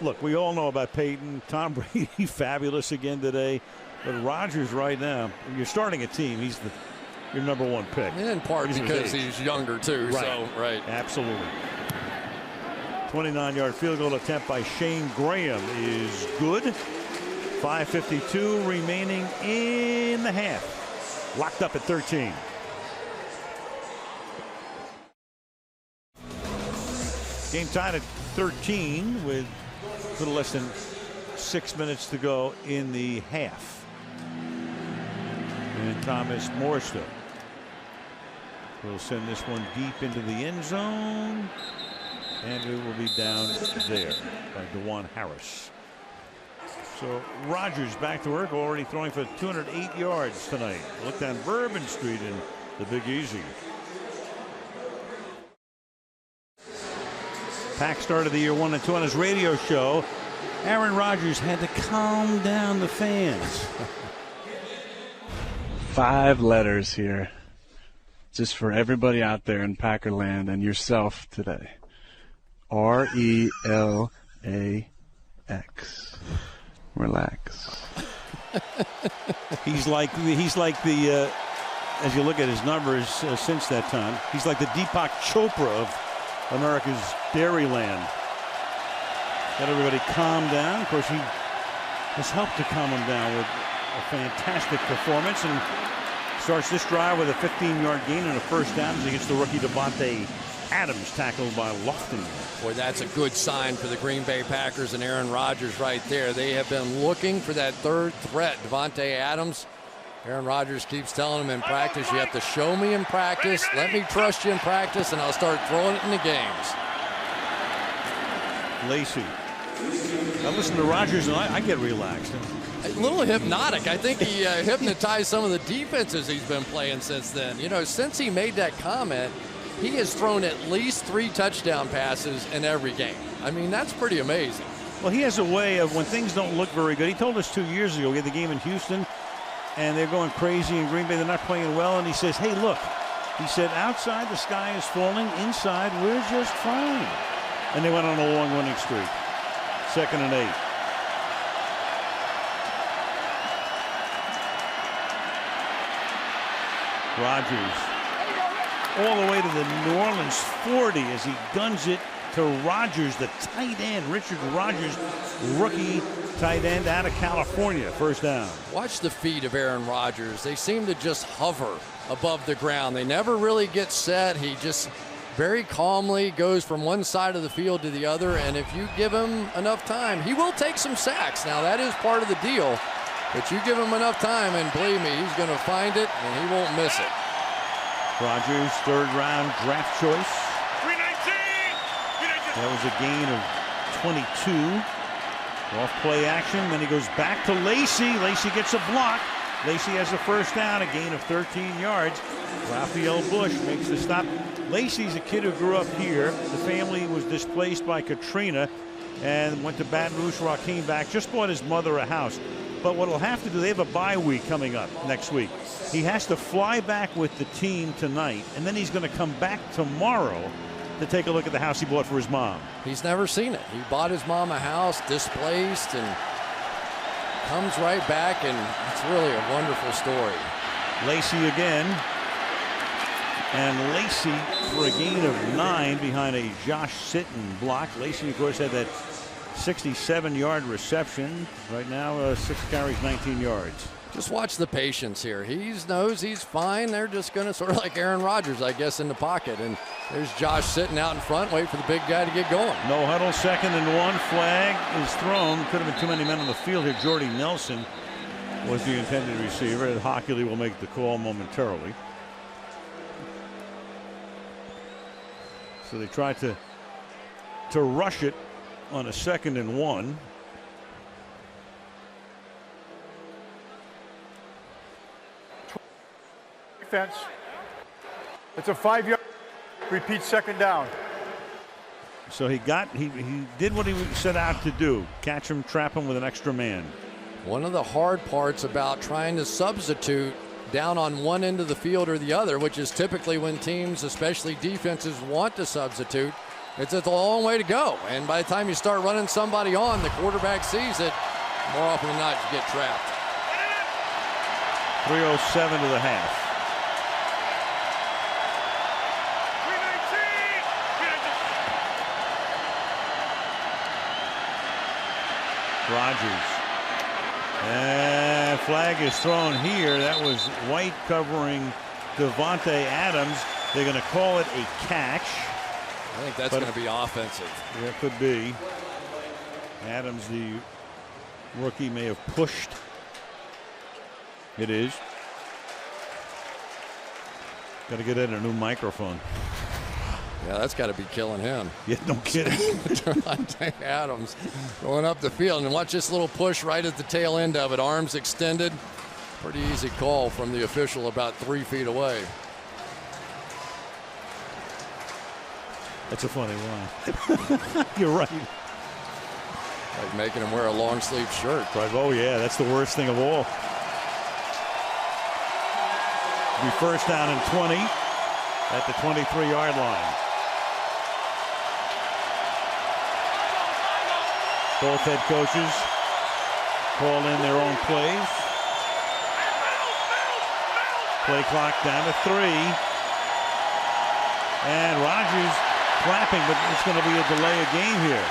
look, we all know about Peyton. Tom Brady, fabulous again today. But Rodgers right now, you're starting a team. He's your number 1 pick. And in part because he's younger, too. Right. So, right. Absolutely. 29-yard field goal attempt by Shane Graham is good. 5:52 remaining in the half. Locked up at 13. Game tied at 13 with a little less than 6 minutes to go in the half. And Thomas Morstead will send this one deep into the end zone. And it will be down there by DeJuan Harris. So Rodgers back to work, already throwing for 208 yards tonight. Look down Bourbon Street in the Big Easy. Pack started the year 1-2 on his radio show. Aaron Rodgers had to calm down the fans. 5 letters here. just for everybody out there in Packerland and yourself today. RELAX. Relax. He's like the as you look at his numbers since that time, he's like the Deepak Chopra of America's Dairyland. Got everybody calm down. Of course, he has helped to calm them down with a fantastic performance, and starts this drive with a 15-yard gain and a first down against the rookie Davante Adams, tackled by Lofton. Boy, that's a good sign for the Green Bay Packers and Aaron Rodgers right there. They have been looking for that third threat, Davante Adams. Aaron Rodgers keeps telling him in practice, you have to show me in practice, let me trust you in practice, and I'll start throwing it in the games. Lacy. I listen to Rodgers and I get relaxed. A little hypnotic. I think he hypnotized some of the defenses he's been playing since then. You know, since he made that comment, he has thrown at least 3 touchdown passes in every game. I mean, that's pretty amazing. Well, he has a way of, when things don't look very good, he told us 2 years ago, we had the game in Houston, and they're going crazy in Green Bay, they're not playing well, and he says, hey, look, he said, outside the sky is falling, inside we're just fine. And they went on a long winning streak. 2nd and 8. Rodgers all the way to the New Orleans 40 as he guns it to Rodgers, the tight end, Richard Rodgers, rookie tight end out of California. First down. Watch the feet of Aaron Rodgers. They seem to just hover above the ground. They never really get set. He just very calmly goes from one side of the field to the other, and if you give him enough time, he will take some sacks. Now, that is part of the deal, but you give him enough time, and believe me, he's going to find it, and he won't miss it. Rodgers, 3rd round draft choice. That was a gain of 22. Off play action, then he goes back to Lacy. Lacy gets a block. Lacy has a first down, a gain of 13 yards. Raphael Bush makes the stop. Lacy's a kid who grew up here. The family was displaced by Katrina and went to Baton Rouge, came back, just bought his mother a house. But what he'll have to do, they have a bye week coming up next week. He has to fly back with the team tonight, and then he's going to come back tomorrow to take a look at the house he bought for his mom. He's never seen it. He bought his mom a house, displaced, and comes right back, and it's really a wonderful story. Lacy again. And Lacy for a gain of 9 behind a Josh Sitton block. Lacy, of course, had that 67-yard reception. Right now, 6 carries, 19 yards. Just watch the patience here. He knows he's fine. They're just going to sort of like Aaron Rodgers, I guess, in the pocket. And there's Josh sitting out in front, wait for the big guy to get going. No huddle, 2nd and 1. Flag is thrown. Could have been too many men on the field here. Jordy Nelson was the intended receiver. And Hockley will make the call momentarily. So they tried to rush it on a 2nd and 1. Defense. It's a 5-yard repeat, 2nd down. So he did what he set out to do. Catch him, trap him with an extra man. One of the hard parts about trying to substitute down on one end of the field or the other, which is typically when teams, especially defenses, want to substitute, it's a long way to go. And by the time you start running somebody on, the quarterback sees it. More often than not, you get trapped. 3:07 to the half. Rodgers. And flag is thrown here. That was White covering Davante Adams. They're going to call it a catch. I think that's going to be offensive. Yeah, it could be. Adams, the rookie, may have pushed. It is. Got to get in a new microphone. Yeah, that's got to be killing him. Yeah, no kidding. Davante Adams going up the field, and watch this little push right at the tail end of it. Arms extended. Pretty easy call from the official about 3 feet away. That's a funny line. You're right. Like making him wear a long sleeve shirt. Right. Oh yeah, that's the worst thing of all. Be 1st down and 20. at the 23-yard line. Both head coaches call in their own plays. Play clock down to 3. And Rogers clapping, but it's going to be a delay of game here.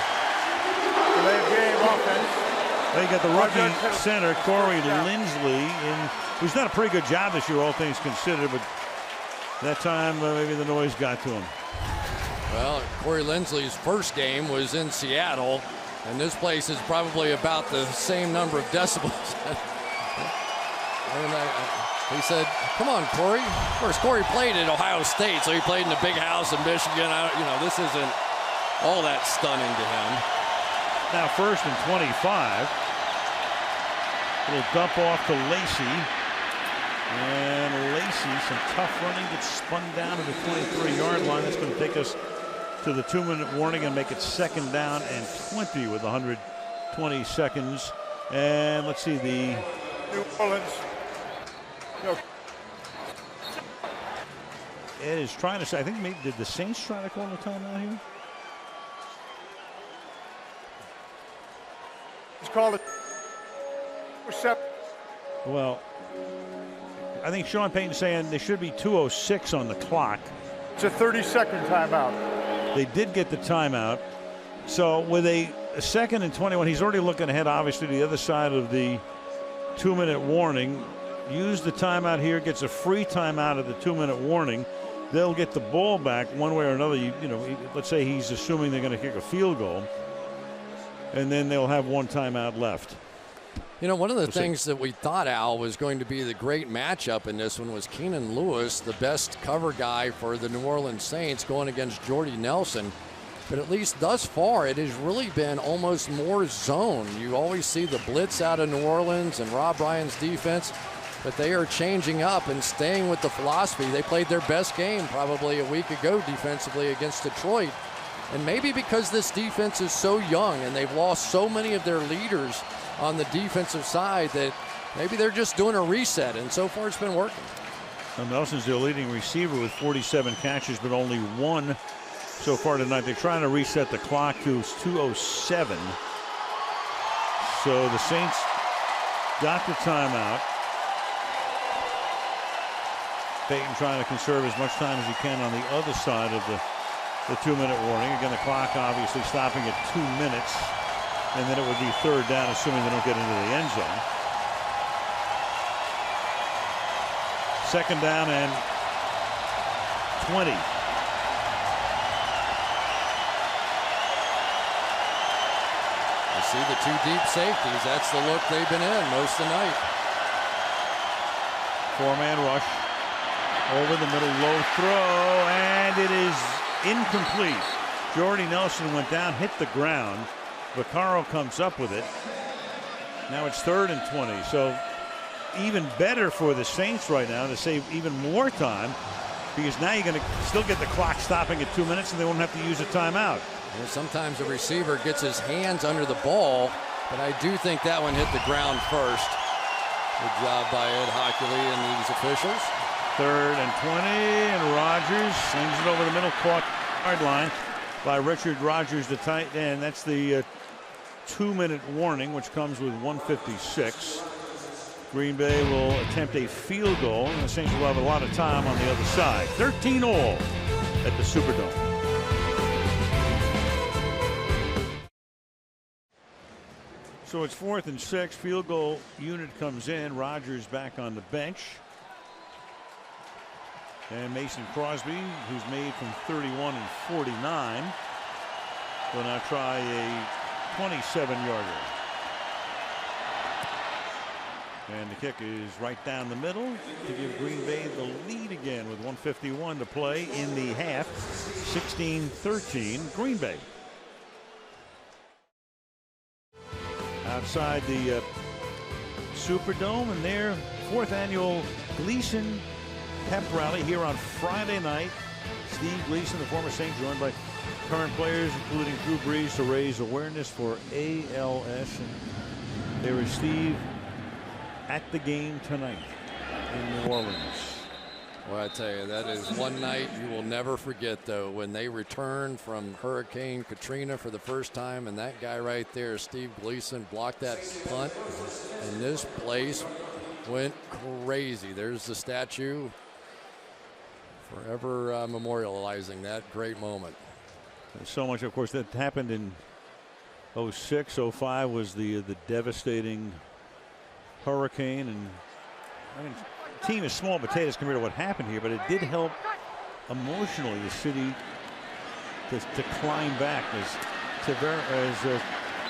Delay of game offense. They got the rookie center, Corey Linsley, who's done a pretty good job this year, all things considered, but that time maybe the noise got to him. Well, Corey Linsley's first game was in Seattle, and this place is probably about the same number of decibels. And he said, "Come on, Corey." Of course, Corey played at Ohio State, so he played in a big house in Michigan. This isn't all that stunning to him. Now 1st and 25. Little dump off to Lacey. And Lacey, some tough running, gets spun down to the 23-yard line. That's going to take us to the 2-minute warning and make it 2nd down and 20 with 120 seconds. And let's see, the New Orleans. Ed is trying to say, I think maybe, did the Saints try to call the timeout here? He's called it. Well, I think Sean Payton's saying there should be 2:06 on the clock. It's a 30-second timeout. They did get the timeout. So with a 2nd and 21, he's already looking ahead, obviously, to the other side of the 2-minute warning. Use the timeout here, gets a free timeout at the 2-minute warning. They'll get the ball back one way or another. Let's say he's assuming they're going to kick a field goal, and then they'll have one timeout left. One of the things that we thought, Al, was going to be the great matchup in this one was Keenan Lewis, the best cover guy for the New Orleans Saints, going against Jordy Nelson. But at least thus far, it has really been almost more zone. You always see the blitz out of New Orleans and Rob Ryan's defense, but they are changing up and staying with the philosophy. They played their best game probably a week ago defensively against Detroit. And maybe because this defense is so young and they've lost so many of their leaders on the defensive side that maybe they're just doing a reset, and so far it's been working. Now Nelson's their leading receiver with 47 catches, but only 1 so far tonight. They're trying to reset the clock to 2:07. So the Saints got the timeout. Payton trying to conserve as much time as he can on the other side of the 2-minute warning. Again, the clock obviously stopping at 2 minutes. And then it would be 3rd down, assuming they don't get into the end zone. 2nd down and 20. You see the 2 deep safeties. That's the look they've been in most of the night. 4-man rush. Over the middle, low throw, and it is incomplete. Jordy Nelson went down, hit the ground. Vaccaro comes up with it. Now it's 3rd and 20. So even better for the Saints right now to save even more time, because now you're going to still get the clock stopping at 2 minutes and they won't have to use a timeout. Sometimes a receiver gets his hands under the ball, but I do think that one hit the ground first. Good job by Ed Hockley and these officials. 3rd and 20, and Rogers slings it over the middle, caught yard line by Richard Rogers, the tight end. That's the 2-minute warning, which comes with 1:56. Green Bay will attempt a field goal, and the Saints will have a lot of time on the other side. 13 all at the Superdome. So it's 4th and 6. Field goal unit comes in. Rogers back on the bench. And Mason Crosby, who's made from 31 and 49, will now try a 27-yarder. And the kick is right down the middle to give Green Bay the lead again with 1:51 to play in the half. 16-13 Green Bay. Outside the Superdome, and their 4th annual Gleason Pep Rally here on Friday night. Steve Gleason, the former Saint, joined by current players including Drew Brees to raise awareness for ALS. And there is Steve at the game tonight in New Orleans. Well, I tell you, that is one night you will never forget, though, when they returned from Hurricane Katrina for the first time, and that guy right there, Steve Gleason, blocked that punt, and this place went crazy. There's the statue, forever memorializing that great moment. And so much, of course, that happened in 06, 05 was the devastating hurricane, and I mean, the team is small potatoes compared to what happened here, but it did help emotionally the city to climb back as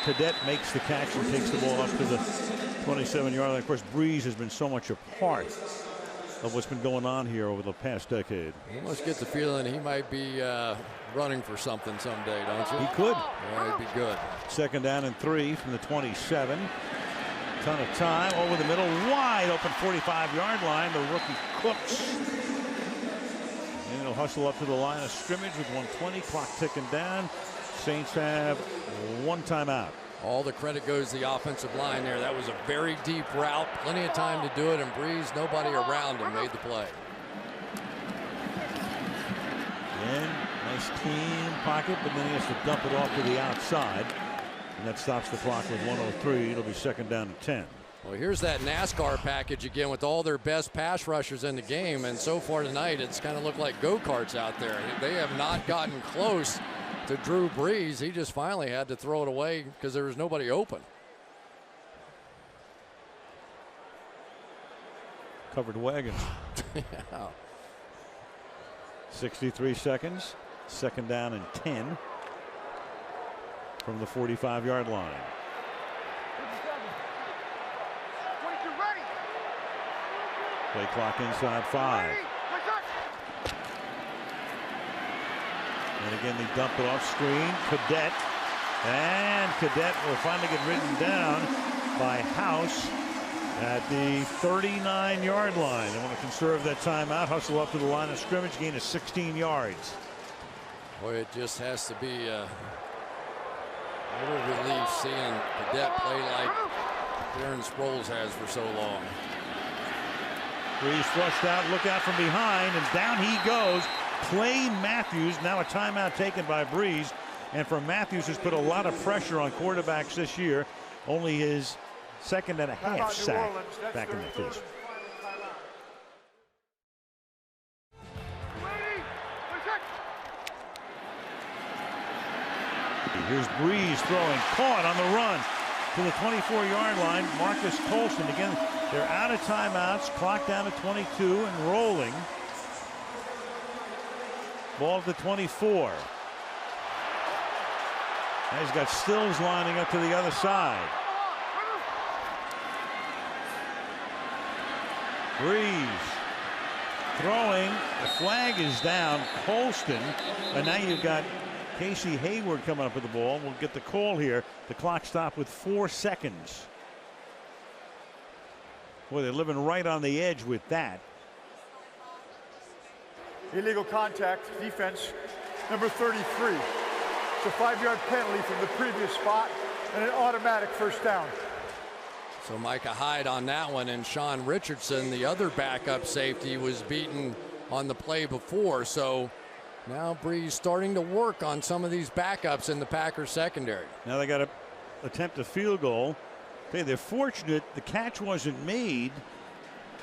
Cadet makes the catch and takes the ball up to the 27-yard line. Of course, Breeze has been so much a part of what's been going on here over the past decade. You almost get the feeling he might be running for something someday, don't you? He could. Yeah, he'd be good. 2nd down and 3 from the 27. Ton of time over the middle, wide open 45-yard line. The rookie Cooks. And he'll hustle up to the line of scrimmage with 1:20, clock ticking down. Saints have one timeout. All the credit goes to the offensive line there. That was a very deep route, plenty of time to do it, and Breeze, nobody around him, made the play. And nice clean pocket, but then he has to dump it off to the outside. And that stops the clock with 1:03. It'll be 2nd down and 10. Well, here's that NASCAR package again with all their best pass rushers in the game. And so far tonight, it's kind of looked like go-karts out there. They have not gotten close to Drew Brees. He just finally had to throw it away because there was nobody open. Covered wagons. Yeah. 63 seconds. 2nd down and 10 from the 45-yard line. Play clock inside 5. And again, they dump it off screen. Cadet. And Cadet will finally get ridden down by House at the 39-yard line. They want to conserve that timeout. Hustle up to the line of scrimmage. Gain of 16 yards. Boy, it just has to be a little relief seeing Cadet play like Darren Sproles has for so long. Breeze flushed out, look out from behind, and down he goes. Clay Matthews, now a timeout taken by Breeze. And for Matthews, has put a lot of pressure on quarterbacks this year. Only his 2nd and a half sack back in the fist. Here's Breeze throwing, caught on the run to the 24-yard line. Marcus Colston, again, they're out of timeouts, clock down to 22 and rolling. Ball at the 24. Now he's got Stills lining up to the other side. Breeze throwing, the flag is down. Colston, and now you've got Casey Hayward coming up with the ball. We'll get the call here. The clock stopped with 4 seconds. Boy, they're living right on the edge with that. Illegal contact, defense, number 33. It's a 5-yard penalty from the previous spot and an automatic 1st down. So Micah Hyde on that one, and Sean Richardson, the other backup safety, was beaten on the play before. So now Breeze starting to work on some of these backups in the Packers secondary. Now they got to attempt a field goal. Okay, they're fortunate the catch wasn't made,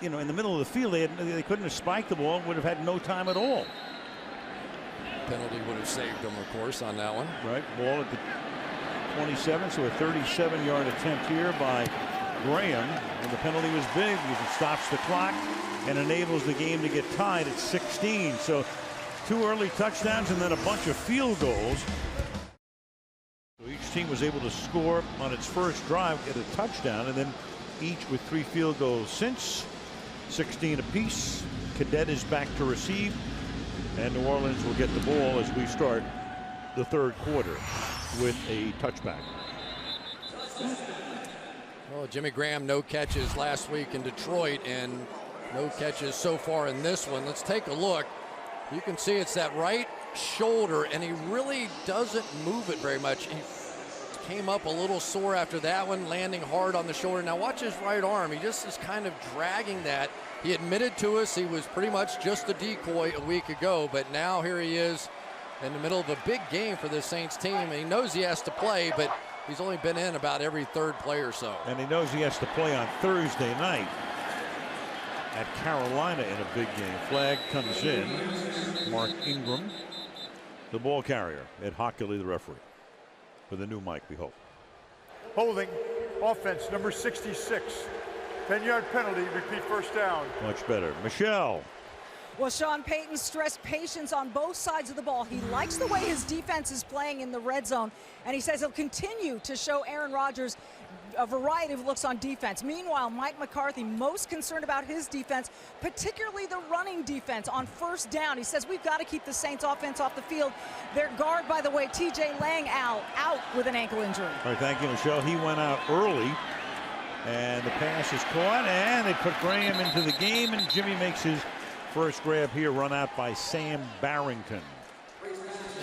you know, in the middle of the field. They couldn't have spiked the ball, would have had no time at all. Penalty would have saved them, of course, on that one. Right, ball at the 27, so a 37-yard attempt here by Graham, and the penalty was big because it stops the clock and enables the game to get tied at 16. So 2 early touchdowns and then a bunch of field goals. So each team was able to score on its first drive, get a touchdown, and then each with 3 field goals since. 16 apiece. Cadet is back to receive, and New Orleans will get the ball as we start the 3rd quarter with a touchback. Well, Jimmy Graham, no catches last week in Detroit, and no catches so far in this one. Let's take a look. You can see it's that right shoulder, and he really doesn't move it very much. He came up a little sore after that one, landing hard on the shoulder. Now watch his right arm. He just is kind of dragging that. He admitted to us he was pretty much just a decoy a week ago, but now here he is in the middle of a big game for the Saints team. And he knows he has to play, but he's only been in about every third play or so. And he knows he has to play on Thursday night at Carolina in a big game. Flag comes in. Mark Ingram, the ball carrier. Ed Hockley, the referee. With a new mic, we hope. Holding, offense, number 66. 10-yard penalty, repeat first down. Much better. Michelle. Well, Sean Payton stressed patience on both sides of the ball. He likes the way his defense is playing in the red zone, and he says he'll continue to show Aaron Rodgers a variety of looks on defense. Meanwhile, Mike McCarthy most concerned about his defense, particularly the running defense on first down. He says we've got to keep the Saints offense off the field. Their guard, by the way, TJ Lang out with an ankle injury. All right, thank you, Michelle. He went out early, and the pass is caught, and they put Graham into the game, and Jimmy makes his first grab here, run out by Sam Barrington.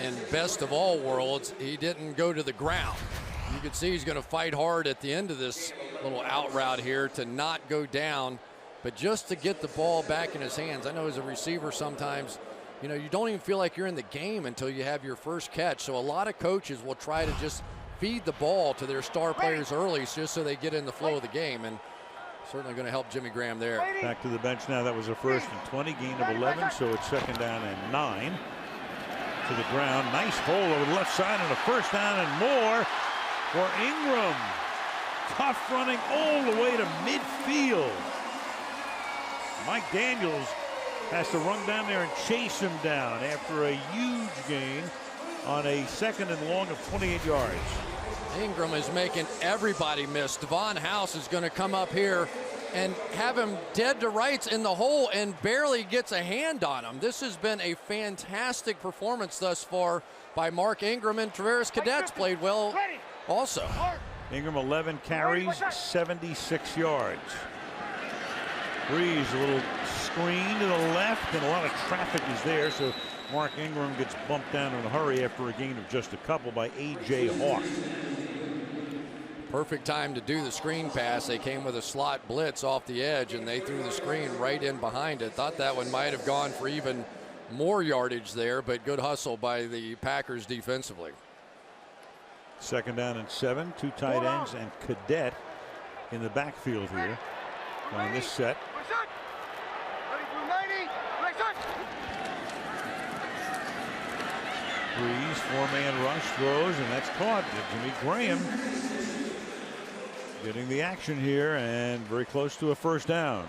And best of all worlds, he didn't go to the ground. You can see he's going to fight hard at the end of this little out route here to not go down, but just to get the ball back in his hands. I know as a receiver sometimes, you know, you don't even feel like you're in the game until you have your first catch. So a lot of coaches will try to just feed the ball to their star players early just so they get in the flow of the game. And certainly going to help Jimmy Graham there. Back to the bench now. That was a 1st and 20, gain of 11, so it's 2nd down and 9. To the ground. Nice hole over the left side and a first down and more for Ingram. Tough running all the way to midfield. Mike Daniels has to run down there and chase him down after a huge gain on a 2nd and long of 28 yards. Ingram is making everybody miss. Devon House is going to come up here and have him dead to rights in the hole and barely gets a hand on him. This has been a fantastic performance thus far by Mark Ingram, and Traveris Cadets played well also. Ingram 11 carries, 76 yards. Breeze, a little screen to the left, and a lot of traffic is there, so Mark Ingram gets bumped down in a hurry after a gain of just a couple by A.J. Hawk. Perfect time to do the screen pass. They came with a slot blitz off the edge, and they threw the screen right in behind it. Thought that one might have gone for even more yardage there, but good hustle by the Packers defensively. 2nd down and 7, 2 tight ends and Cadet in the backfield here on this set. Breeze, 4-man rush, throws, and that's caught. Jimmy Graham getting the action here and very close to a first down.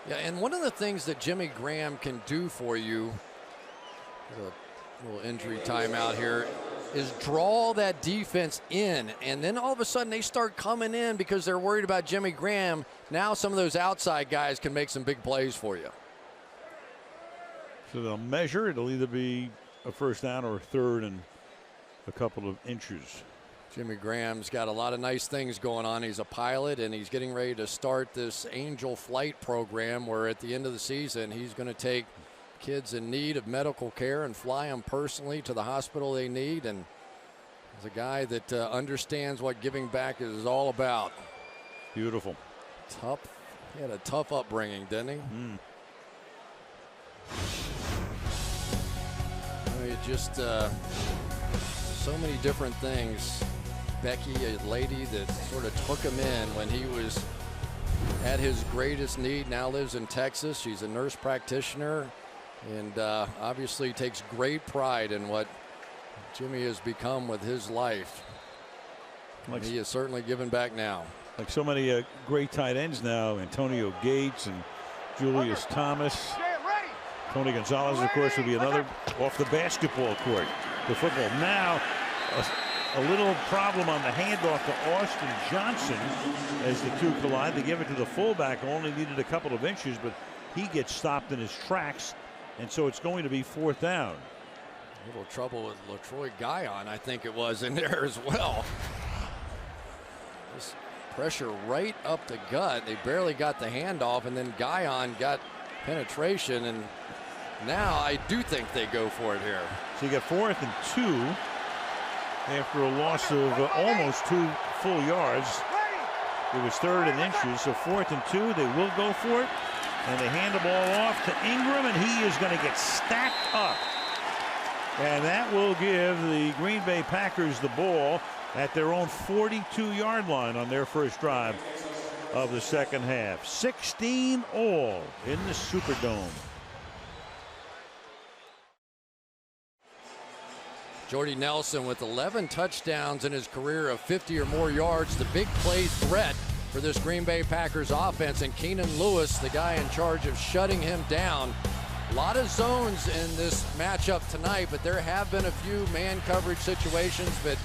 Yeah, and one of the things that Jimmy Graham can do for you, a little injury timeout here, is draw that defense in, and then all of a sudden they start coming in because they're worried about Jimmy Graham. Now some of those outside guys can make some big plays for you. So they'll measure. It'll either be a first down or a 3rd and a couple of inches. Jimmy Graham's got a lot of nice things going on. He's a pilot, and he's getting ready to start this Angel Flight program where at the end of the season he's going to take kids in need of medical care and fly them personally to the hospital they need. And he's a guy that understands what giving back is all about. Beautiful. Tough. He had a tough upbringing, didn't he? I mean, just so many different things. Becky, a lady that sort of took him in when he was at his greatest need, now lives in Texas. She's a nurse practitioner and obviously takes great pride in what Jimmy has become with his life. Like he is certainly giving back now. Like so many great tight ends now, Antonio Gates and Julius Thomas. Tony Gonzalez, of course, will be another off the basketball court. The football now. A little problem on the handoff to Austin Johnson as the two collide. They give it to the fullback, only needed a couple of inches, but he gets stopped in his tracks, and so it's going to be 4th down. A little trouble with LaTroy Guion, I think it was, in there as well. This pressure right up the gut. They barely got the handoff, and then Guion got penetration, and now I do think they go for it here. So you got 4th and 2. After a loss of almost 2 full yards. It was 3rd and inches, so 4th and 2. They will go for it. And they hand the ball off to Ingram, and he is going to get stacked up. And that will give the Green Bay Packers the ball at their own 42-yard line on their first drive of the second half. 16 all in the Superdome. Jordy Nelson with 11 touchdowns in his career of 50 or more yards. The big play threat for this Green Bay Packers offense, and Keenan Lewis, the guy in charge of shutting him down. A lot of zones in this matchup tonight, but there have been a few man coverage situations, but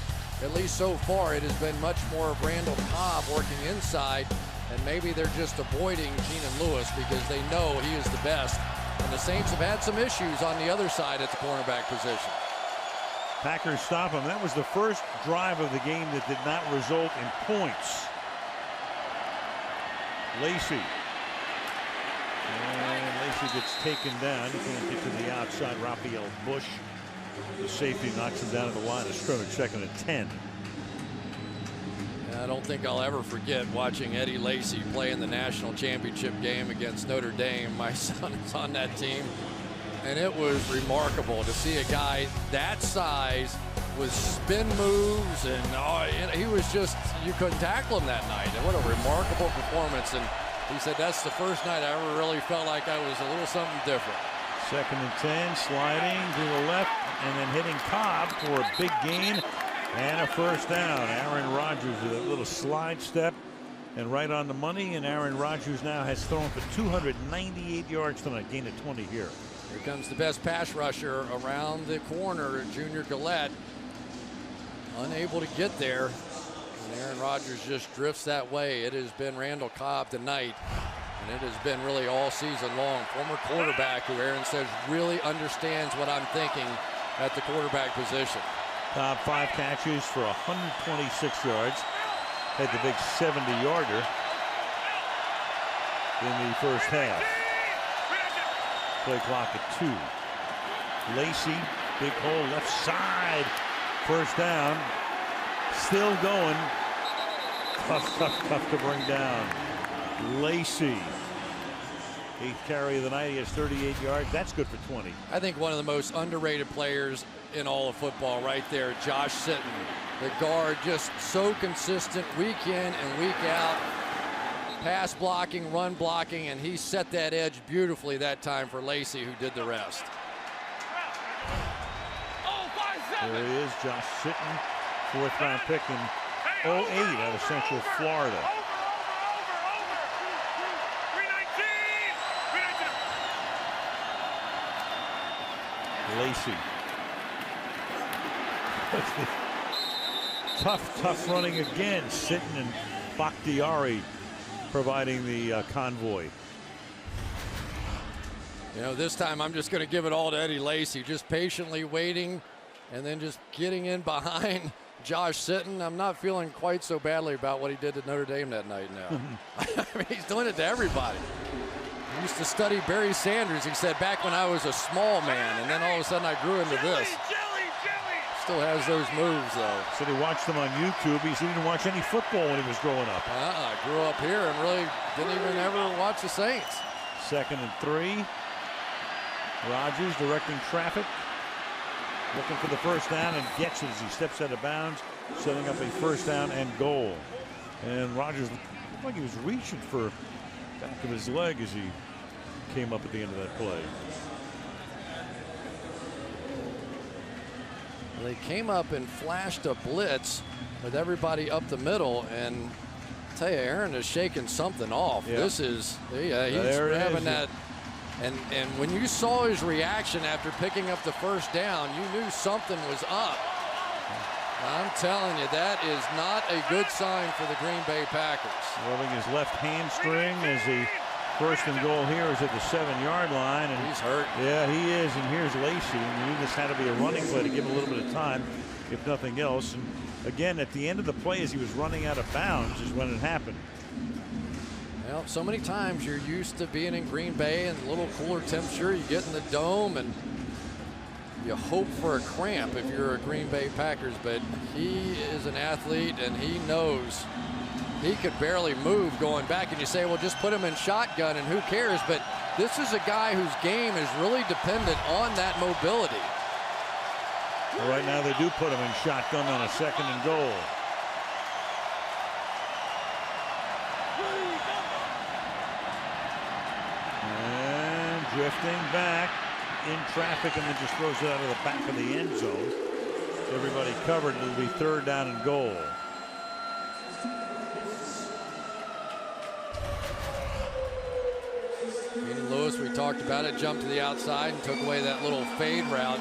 at least so far it has been much more of Randall Cobb working inside, and maybe they're just avoiding Keenan Lewis because they know he is the best. And the Saints have had some issues on the other side at the cornerback position. Packers stop him. That was the first drive of the game that did not result in points. Lacy. And Lacy gets taken down. He can't get to the outside. Raphael Bush, the safety, knocks him down at the line of scrimmage. 2nd and 10. I don't think I'll ever forget watching Eddie Lacy play in the national championship game against Notre Dame. My son is on that team, and it was remarkable to see a guy that size with spin moves, and he was just, you couldn't tackle him that night. And what a remarkable performance. And he said that's the first night I ever really felt like I was a little something different. 2nd and 10, sliding to the left and then hitting Cobb for a big gain and a first down. Aaron Rodgers with a little slide step and right on the money, and Aaron Rodgers now has thrown for 298 yards tonight, gain of 20 here. Here comes the best pass rusher around the corner, Junior Gillette. Unable to get there, and Aaron Rodgers just drifts that way. It has been Randall Cobb tonight, and it has been really all season long. Former quarterback who Aaron says really understands what I'm thinking at the quarterback position. Cobb 5 catches for 126 yards. Had the big 70-yarder in the first half. Play clock at 2. Lacy, big hole left side. First down. Still going. Tough to bring down. Lacy. 8th carry of the night. He has 38 yards. That's good for 20. I think one of the most underrated players in all of football right there, Josh Sitton. The guard, just so consistent week in and week out. Pass blocking, run blocking, and he set that edge beautifully that time for Lacy, who did the rest. There he is, Josh Sitton, 4th round pick in 08 out of Central Florida. Lacy. Tough running again. Sitton and Bakhtiari providing the convoy. You know, this time I'm just going to give it all to Eddie Lacy, just patiently waiting and then just getting in behind Josh Sitton. I'm not feeling quite so badly about what he did to Notre Dame that night now. I mean, he's doing it to everybody. He used to study Barry Sanders, he said, back when I was a small man, and then all of a sudden I grew into this. Still has those moves, though. Said he watched them on YouTube. He said he didn't watch any football when he was growing up. I grew up here and really didn't even ever watch the Saints. 2nd and 3. Rodgers directing traffic. Looking for the first down and gets it as he steps out of bounds, setting up a first down and goal. And Rodgers looked like he was reaching for the back of his leg as he came up at the end of that play. They came up and flashed a blitz with everybody up the middle, and I tell you, Aaron is shaking something off. Yeah. This is, he's having that. And when you saw his reaction after picking up the first down, you knew something was up. I'm telling you, that is not a good sign for the Green Bay Packers. Rubbing his left hamstring as the first and goal here is at the 7-yard line. And he's hurt. Yeah, he is. And here's Lacy. And you knew this had to be a running play to give him a little bit of time, if nothing else. And again, at the end of the play, as he was running out of bounds, is when it happened. Well, so many times you're used to being in Green Bay and a little cooler temperature. You get in the dome and you hope for a cramp if you're a Green Bay Packers, but he is an athlete and he knows he could barely move going back, and you say, well, just put him in shotgun and who cares? But this is a guy whose game is really dependent on that mobility. Well, right now they do put him in shotgun on a 2nd and goal. And drifting back in traffic, and then just throws it out of the back of the end zone. Everybody covered. It'll be 3rd down and goal. Keenan Lewis, we talked about it, jumped to the outside and took away that little fade route.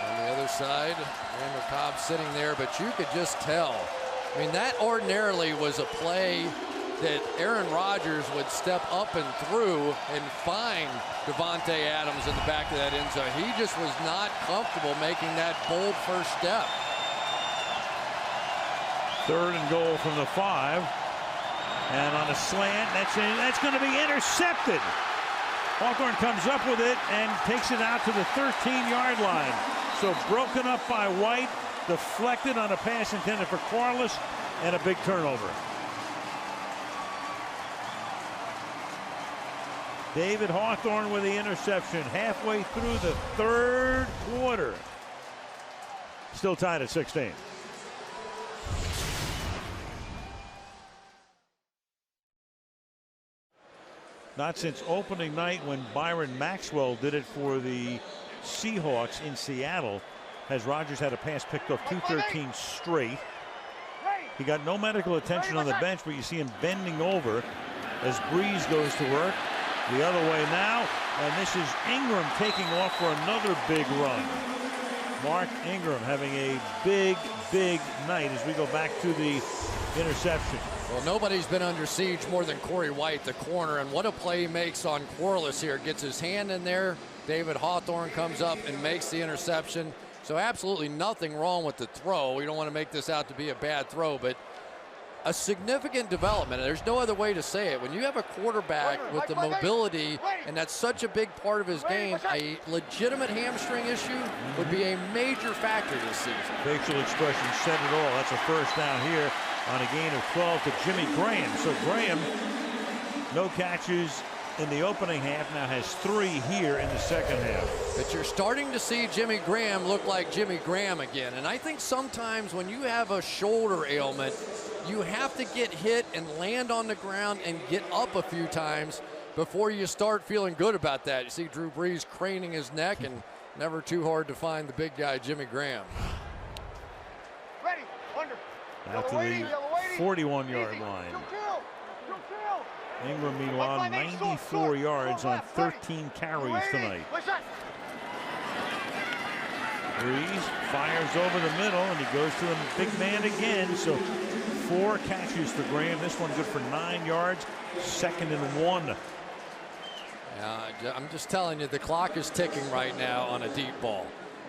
On the other side, Randall Cobb sitting there, but you could just tell. I mean, that ordinarily was a play that Aaron Rodgers would step up and through and find Davante Adams in the back of that end zone. He just was not comfortable making that bold first step. 3rd and goal from the 5. And on a slant, that's going to be intercepted. Hawthorne comes up with it and takes it out to the 13-yard line. So broken up by White, deflected on a pass intended for Corliss, and a big turnover. David Hawthorne with the interception halfway through the 3rd quarter. Still tied at 16. Not since opening night when Byron Maxwell did it for the Seahawks in Seattle has Rodgers had a pass picked off 213 straight. He got no medical attention on the bench, but you see him bending over as Breeze goes to work. The other way now, and this is Ingram taking off for another big run. Mark Ingram having a big night as we go back to the interception. Well, nobody's been under siege more than Corey White, the corner, and what a play he makes on Corliss here. Gets his hand in there. David Hawthorne comes up and makes the interception. So absolutely nothing wrong with the throw. We don't want to make this out to be a bad throw, but a significant development. There's no other way to say it. When you have a quarterback with the mobility, and that's such a big part of his game, a legitimate hamstring issue would be a major factor this season. Facial expression said it all. That's a 1st down here on a gain of 12 to Jimmy Graham. So Graham, no catches in the opening half, now has 3 here in the 2nd half. But you're starting to see Jimmy Graham look like Jimmy Graham again. And I think sometimes when you have a shoulder ailment, you have to get hit and land on the ground and get up a few times before you start feeling good about that. You see Drew Brees craning his neck, and never too hard to find the big guy, Jimmy Graham. Out to the 41-yard line. Ingram, meanwhile, 94 yards on 13 carries tonight. Breeze fires over the middle, and he goes to the big man again. So 4 catches for Graham. This one good for 9 yards. 2nd and 1. I'm just telling you, the clock is ticking right now on a deep ball.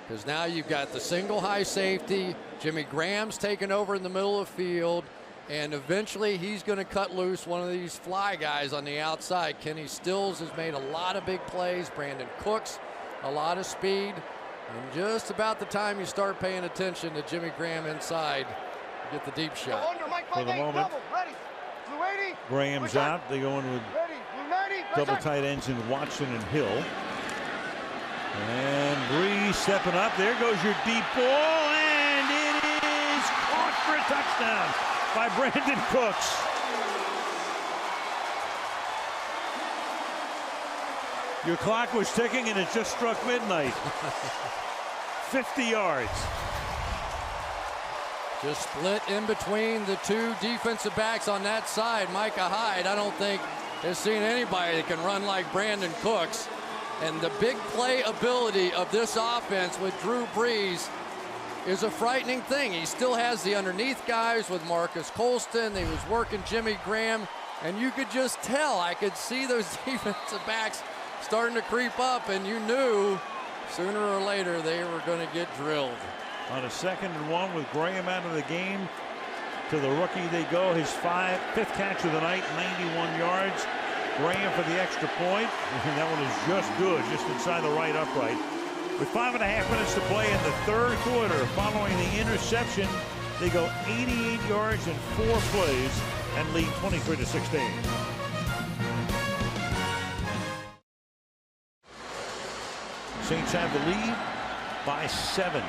Because now you've got the single high safety. Jimmy Graham's taken over in the middle of the field. And eventually he's going to cut loose one of these fly guys on the outside. Kenny Stills has made a lot of big plays. Brandon Cooks, a lot of speed. And just about the time you start paying attention to Jimmy Graham inside, you get the deep shot. For the moment, Graham's out. They go in with double tight ends in Watson and Hill. And Breeze stepping up. There goes your deep ball, and it is caught for a touchdown by Brandon Cooks. Your clock was ticking, and it just struck midnight. 50 yards. Just split in between the 2 defensive backs on that side. Micah Hyde, I don't think, has seen anybody that can run like Brandon Cooks. And the big play ability of this offense with Drew Brees is a frightening thing. He still has the underneath guys with Marcus Colston. He was working Jimmy Graham, and you could just tell. I could see those defensive backs starting to creep up, and you knew sooner or later they were going to get drilled. On a 2nd and 1 with Graham out of the game, to the rookie they go. His 5th catch of the night, 91 yards. Graham for the extra point, and that one is just good, just inside the right upright. With 5.5 minutes to play in the 3rd quarter, following the interception They go 88 yards in 4 plays and lead 23-16. Saints have the lead by 7.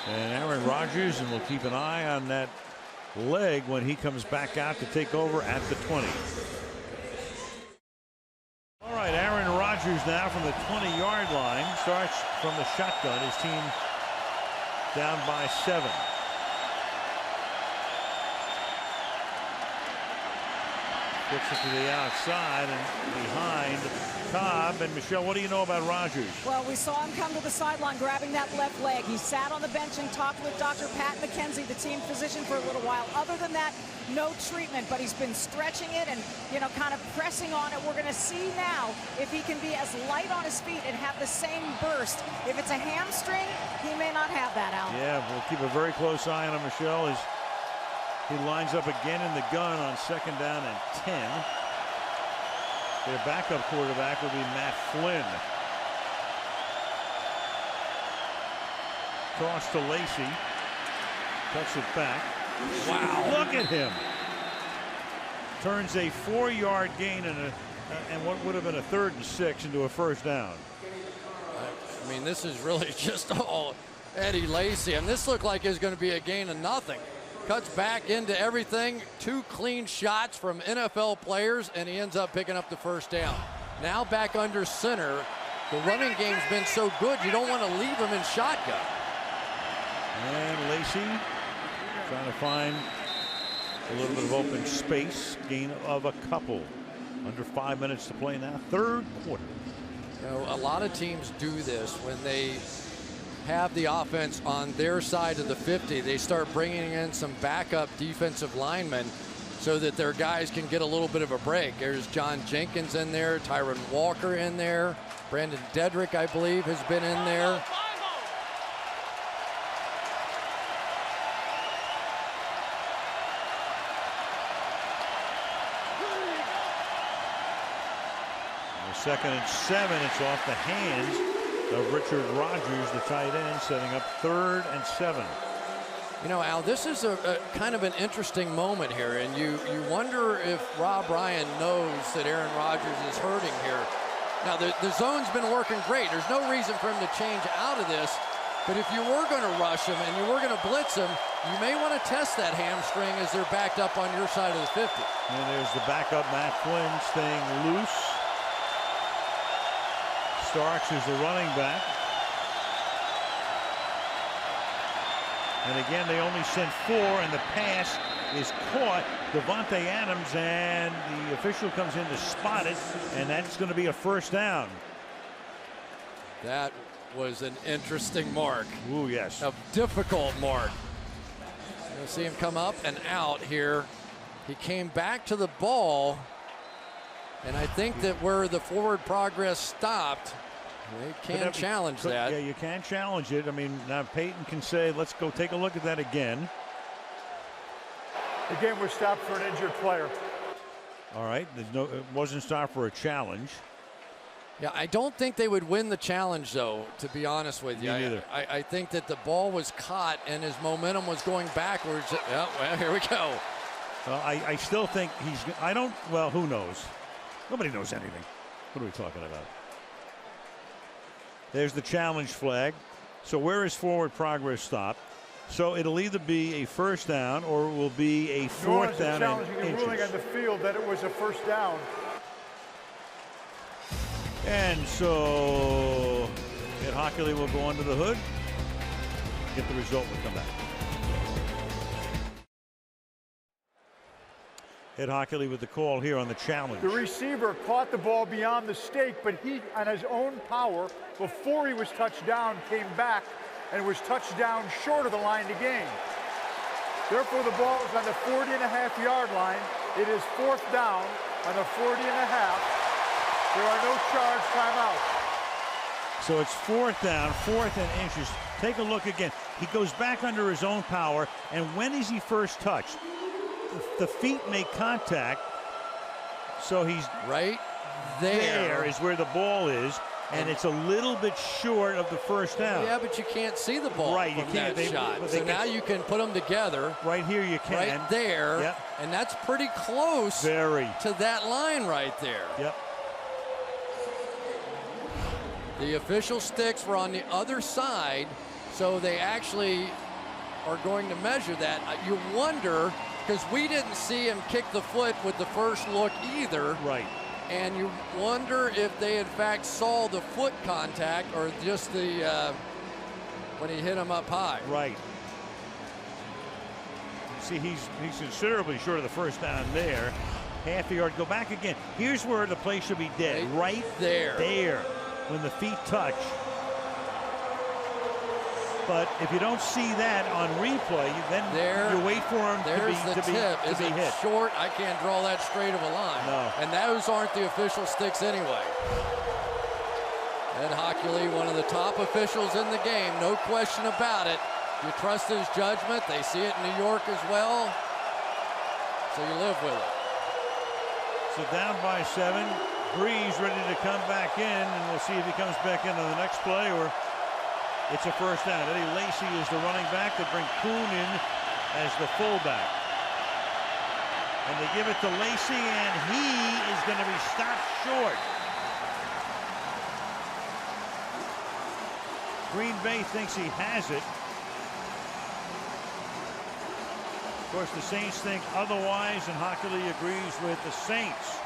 And Aaron Rodgers, and we'll keep an eye on that leg when he comes back out to take over at the 20. All right, Aaron Rodgers now from the 20-yard line starts from the shotgun. His team down by 7. Gets it to the outside and behind Cobb. And Michelle, what do you know about Rodgers? Well, we saw him come to the sideline grabbing that left leg. He sat on the bench and talked with Dr. Pat McKenzie, the team physician, for a little while. Other than that, no treatment, but he's been stretching it and, you know, kind of pressing on it. We're going to see now if he can be as light on his feet and have the same burst. If it's a hamstring, he may not have that, Al. Yeah, we'll keep a very close eye on him, Michelle, as he lines up again in the gun on 2nd down and 10. Their backup quarterback will be Matt Flynn. Toss to Lacy. Cuts it back. Wow, look at him. Turns a 4-yard gain and what would have been a 3rd and 6 into a 1st down. I mean, this is really just all Eddie Lacy, and this looked like it was going to be a gain of nothing. Cuts back into everything. 2 clean shots from NFL players, and he ends up picking up the 1st down. Now back under center. The running game's been so good, you don't want to leave him in shotgun. And Lacy trying to find a little bit of open space. Gain of a couple. Under 5 minutes to play now. 3rd quarter. You know, a lot of teams do this when they have the offense on their side of the 50. They start bringing in some backup defensive linemen so that their guys can get a little bit of a break. There's John Jenkins in there, Tyron Walker in there, Brandon Dedrick, I believe, has been in there. The 2nd and 7. It's off the hands of Richard Rodgers, the tight end, setting up 3rd and 7. You know, Al, this is a kind of an interesting moment here, and you wonder if Rob Ryan knows that Aaron Rodgers is hurting here. Now, the zone's been working great. There's no reason for him to change out of this, but if you were going to rush him and you were going to blitz him, you may want to test that hamstring as they're backed up on your side of the 50. And there's the backup, Matt Flynn, staying loose. Starks is the running back. And again, they only sent 4, and the pass is caught. Devontae Adams, and the official comes in to spot it, and that's going to be a 1st down. That was an interesting mark. Ooh, yes. A difficult mark. You'll see him come up and out here. He came back to the ball. And I think that where the forward progress stopped, they can challenge that. Yeah, you can challenge it. I mean, now Peyton can say, let's go take a look at that again. The game was stopped for an injured player. All right, it wasn't stopped for a challenge. Yeah, I don't think they would win the challenge, though, to be honest with you. Me neither. I think that the ball was caught and his momentum was going backwards. Yeah, well, here we go. Well, I still think well, who knows? Nobody knows anything. What are we talking about? There's the challenge flag. So where is forward progress stopped? So it'll either be a 1st down or it will be a 4th down and inches. Ruling on the field that it was a 1st down. And so Ed Hockley will go under the hood, get the result, and come back. Ed Hockley with the call here on the challenge. The receiver caught the ball beyond the stake, but he, on his own power, before he was touched down, came back and was touched down short of the line to gain. Therefore, the ball is on the 40.5-yard line. It is 4th down on the 40.5. There are no charge timeouts. So it's 4th down, 4th and inches. Take a look again. He goes back under his own power, and when is he first touched? The feet make contact, so he's right there is where the ball is. and it's a little bit short of the first down. Yeah, but you can't see the ball right, from you can't, that shot. So now you can put them together. Right here you can. Right there. Yep. And that's pretty close to that line right there. Yep. The official sticks were on the other side, so they actually are going to measure that. You wonder, because we didn't see him kick the foot with the first look either. Right. And you wonder if they in fact saw the foot contact or just the when he hit him up high. Right. See, he's considerably short of the first down there. Half a yard. Go back again. Here's where the play should be dead. Right there. There. When the feet touch. But if you don't see that on replay, then you wait for him to be hit. Short? I can't draw that straight of a line. No. And those aren't the official sticks anyway. Ed Hockley, one of the top officials in the game, no question about it. You trust his judgment. They see it in New York as well. So you live with it. So down by 7. Breeze ready to come back in, and we'll see if he comes back into the next play or it's a first down. Eddie Lacy is the running back. They bring Kuhn in as the fullback. And they give it to Lacy, and he is going to be stopped short. Green Bay thinks he has it. Of course, the Saints think otherwise, and Hockley agrees with the Saints.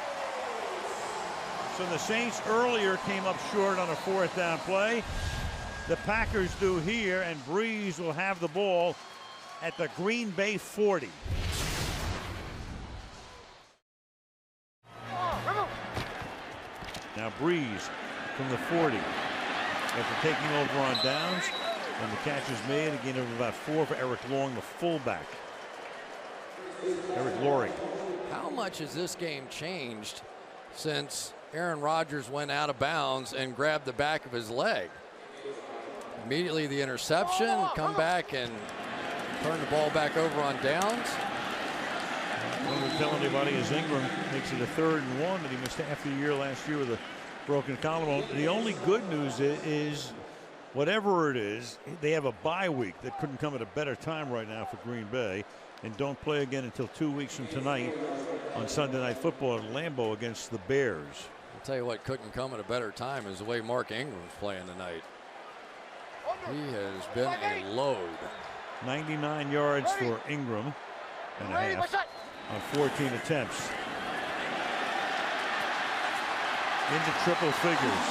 So the Saints earlier came up short on a fourth down play. The Packers do here, and Breeze will have the ball at the Green Bay 40. Now Breeze from the 40 after taking over on downs, and the catch is made. A gain of about 4 for Eric Long, the fullback. Eric Lorig. How much has this game changed since Aaron Rodgers went out of bounds and grabbed the back of his leg? Immediately the interception, come back and turn the ball back over on downs. What we'll tell anybody is Ingram makes it a 3rd and 1, that he missed half the year last year with a broken collarbone. The only good news is whatever it is, they have a bye week that couldn't come at a better time right now for Green Bay, and don't play again until 2 weeks from tonight on Sunday Night Football at Lambeau against the Bears. I'll tell you what couldn't come at a better time is the way Mark Ingram's playing tonight. He has been a load. 99 yards for Ingram and a half on 14 attempts. Into triple figures.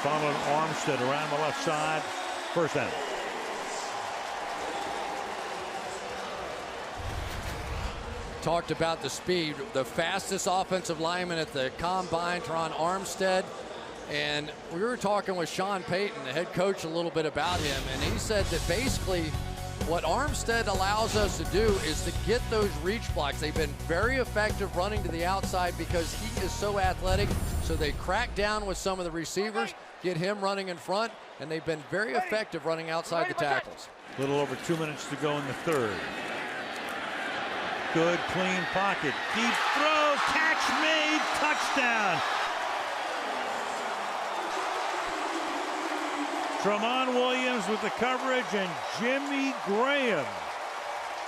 Followed Armstead around the left side. First down. Talked about the speed. The fastest offensive lineman at the combine, Teron Armstead. And we were talking with Sean Payton, the head coach, a little bit about him. And he said that basically what Armstead allows us to do is to get those reach blocks. They've been very effective running to the outside because he is so athletic. So they crack down with some of the receivers, get him running in front, and they've been very effective running outside the tackles. A little over 2 minutes to go in the 3rd. Good, clean pocket. Deep throw, catch made, touchdown. Tramon Williams with the coverage, and Jimmy Graham,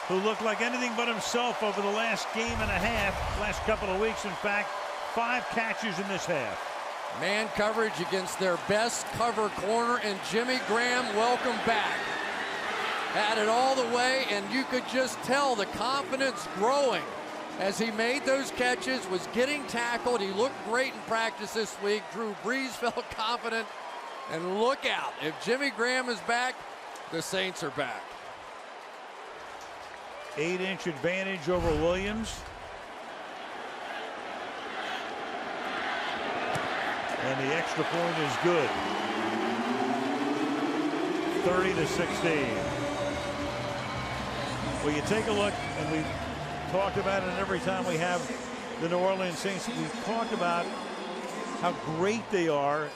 who looked like anything but himself over the last game and a half, last couple of weeks. In fact, 5 catches in this half. Man coverage against their best cover corner, and Jimmy Graham, welcome back. Had it all the way, and you could just tell the confidence growing as he made those catches, was getting tackled. He looked great in practice this week. Drew Brees felt confident. And look out, if Jimmy Graham is back, the Saints are back. 8-inch advantage over Williams. And the extra point is good. 30-16. Well, you take a look, and we've talked about it every time we have the New Orleans Saints. We've talked about how great they are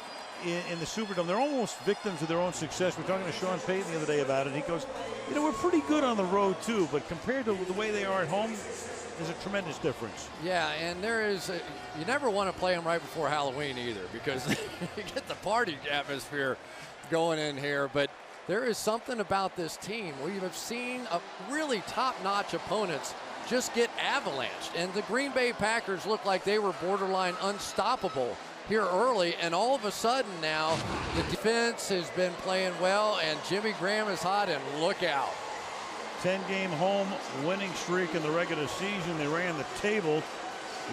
in the Superdome. They're almost victims of their own success. We're talking to Sean Payton the other day about it. He goes, you know, we're pretty good on the road too, but compared to the way they are at home, there's a tremendous difference. Yeah, and you never want to play them right before Halloween either, because you get the party atmosphere going in here. But there is something about this team. We have seen really top-notch opponents just get avalanched, and the Green Bay Packers look like they were borderline unstoppable here early, and all of a sudden now the defense has been playing well, and Jimmy Graham is hot, and look out. 10-game home winning streak in the regular season. They ran the table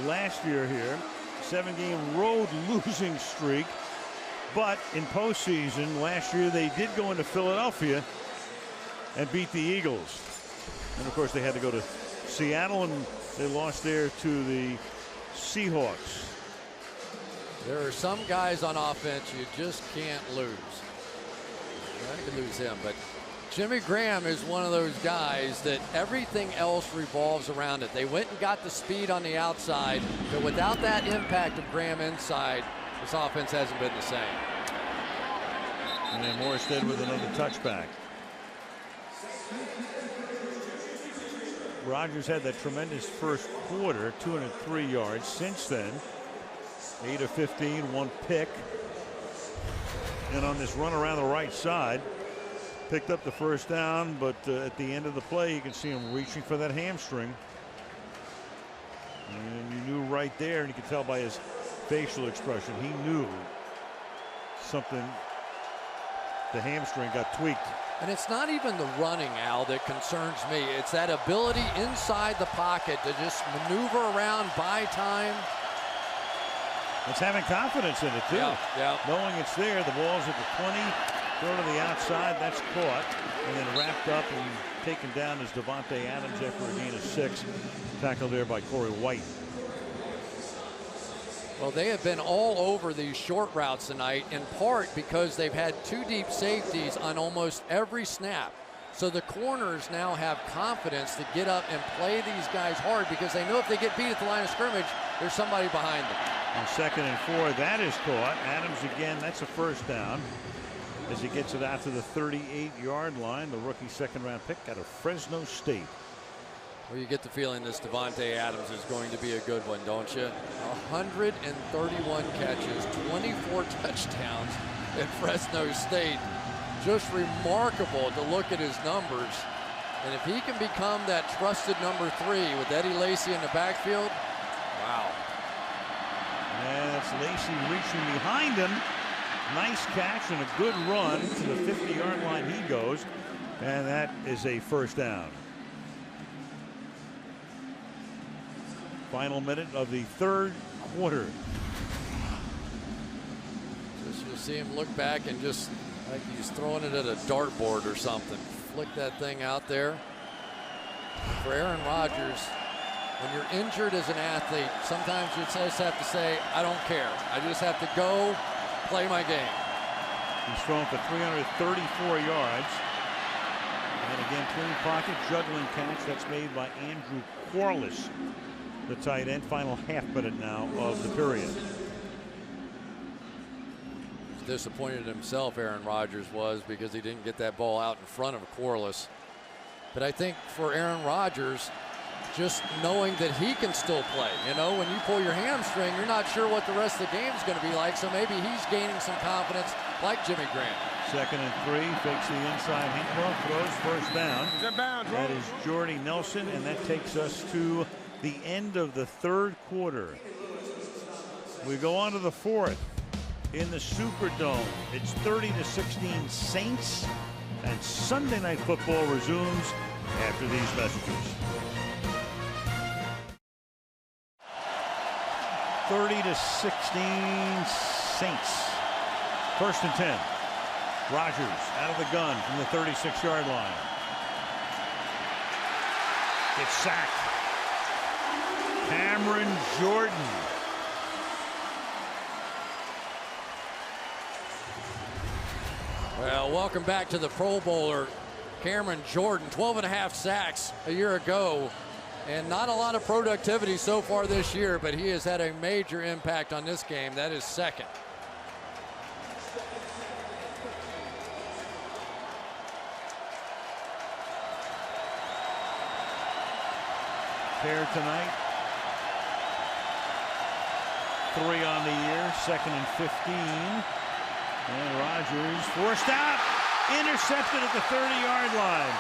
last year here. 7-game road losing streak. But in postseason last year, they did go into Philadelphia and beat the Eagles. And of course, they had to go to Seattle, and they lost there to the Seahawks. There are some guys on offense you just can't lose. I could lose him, but Jimmy Graham is one of those guys that everything else revolves around it. They went and got the speed on the outside, but without that impact of Graham inside, this offense hasn't been the same. And then Morstead with another touchback. Rodgers had that tremendous first quarter, 203 yards. Since then, 8 of 15, 1 pick. And on this run around the right side, picked up the first down, but at the end of the play, you can see him reaching for that hamstring. And you knew right there, and you could tell by his facial expression, he knew something. The hamstring got tweaked. And it's not even the running, Al, that concerns me. It's that ability inside the pocket to just maneuver around, buy time. It's having confidence in it, too. Yeah. Knowing it's there, the ball's at the 20, throw to the outside, that's caught, and then wrapped up and taken down as Davante Adams after a gain of 6. Tackled there by Corey White. Well, they have been all over these short routes tonight, in part because they've had 2 deep safeties on almost every snap. So the corners now have confidence to get up and play these guys hard, because they know if they get beat at the line of scrimmage, there's somebody behind them. On 2nd and 4, that is caught. Adams again, that's a first down as he gets it out to the 38-yard line. The rookie second-round pick out of Fresno State. Well, you get the feeling this Davante Adams is going to be a good one, don't you? 131 catches, 24 touchdowns at Fresno State. Just remarkable to look at his numbers. And if he can become that trusted number 3 with Eddie Lacy in the backfield, wow. And that's Lacy reaching behind him. Nice catch and a good run to the 50-yard line he goes. And that is a first down. Final minute of the third quarter. Just you'll see him look back and just like he's throwing it at a dartboard or something. Flick that thing out there. For Aaron Rodgers, when you're injured as an athlete, sometimes you just have to say, I don't care. I just have to go play my game. He's thrown for 334 yards. And again, clean pocket, juggling catch. That's made by Andrew Quarles, the tight end. Final half minute now of the period. He's disappointed himself, Aaron Rodgers was, because he didn't get that ball out in front of Quarles. But I think for Aaron Rodgers, just knowing that he can still play. You know, when you pull your hamstring, you're not sure what the rest of the game is going to be like. So maybe he's gaining some confidence like Jimmy Graham. 2nd and 3, fakes the inside handoff, throws first down. That is Jordy Nelson, and that takes us to the end of the third quarter. We go on to the fourth in the Superdome. It's 30-16 Saints, and Sunday Night Football resumes after these messages. 30-16 Saints. 1st and 10. Rodgers out of the gun from the 36-yard line. Gets sacked. Cameron Jordan. Well, welcome back to the Pro Bowler, Cameron Jordan. 12.5 sacks a year ago, and not a lot of productivity so far this year, but he has had a major impact on this game. That is 2nd. pair tonight. 3 on the year, 2nd and 15. And Rogers forced out, intercepted at the 30-yard line.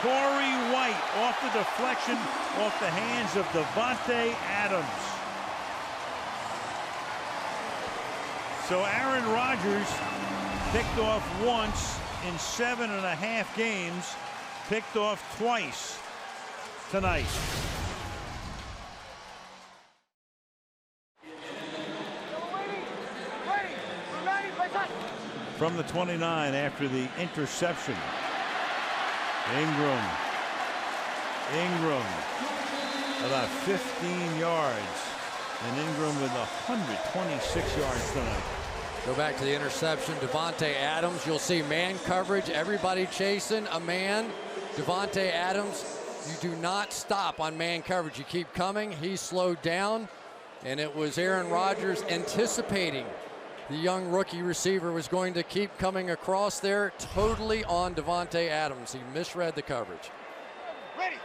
Corey White off the deflection, off the hands of Davante Adams. So Aaron Rodgers picked off once in 7.5 games, picked off twice tonight. From the 29 after the interception. Ingram about 15 yards, and Ingram with 126 yards tonight. Go back to the interception. Davante Adams, you'll see man coverage, everybody chasing a man. Davante Adams, you do not stop on man coverage. You keep coming. He slowed down, and it was Aaron Rodgers anticipating the young rookie receiver was going to keep coming across there, totally on Davante Adams. He misread the coverage. Ready.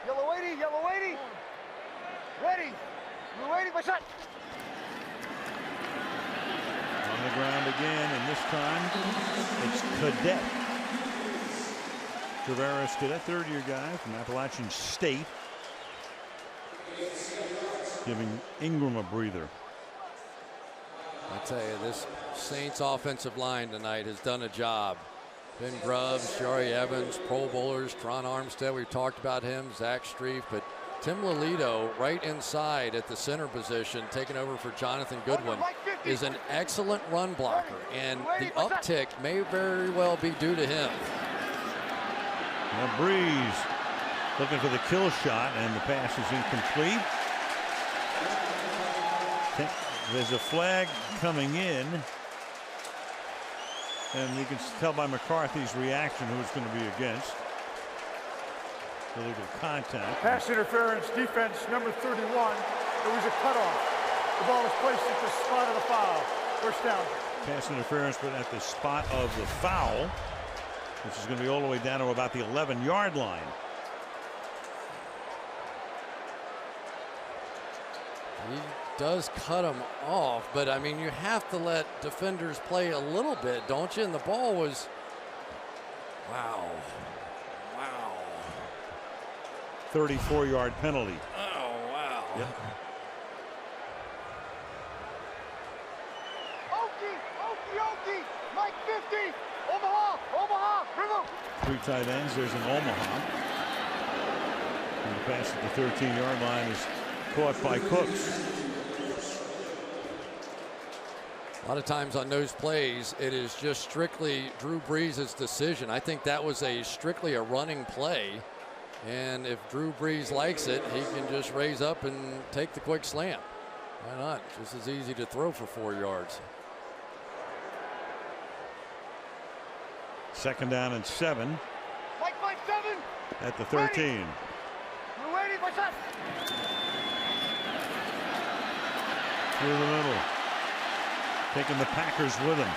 Yellow 80, yellow 80. Ready. Blue 80, my shot. On the ground again, and this time it's Cadet. Travaris Cadet, third-year guy from Appalachian State, giving Ingram a breather. I tell you, this Saints offensive line tonight has done a job. Ben Grubbs, Jari Evans, Pro Bowlers, Tron Armstead, we've talked about him, Zach Strief, but Tim Lolito right inside at the center position, taking over for Jonathan Goodwin, is an excellent run blocker, and the uptick may very well be due to him. Now Breeze looking for the kill shot, and the pass is incomplete. There's a flag coming in, and you can tell by McCarthy's reaction who it's going to be against. Illegal contact. Pass interference, defense number 31. It was a cutoff. The ball was placed at the spot of the foul. First down. Pass interference, but at the spot of the foul, which is going to be all the way down to about the 11-yard line. He does cut him off, but I mean, you have to let defenders play a little bit, don't you? And the ball was, wow. 34-yard penalty. Oh, wow. Yep. Okie, Mike 50, Omaha, River. 3 tight ends, there's an Omaha. And the pass at the 13-yard line is caught by Cooks. A lot of times on those plays, it is just strictly Drew Brees' decision. I think that was strictly a running play. And if Drew Brees likes it, he can just raise up and take the quick slant. Why not? Just as easy to throw for 4 yards. 2nd down and 7. Mike 7. At the 13. Blue 80, my shot. Through the middle. Taking the Packers with him.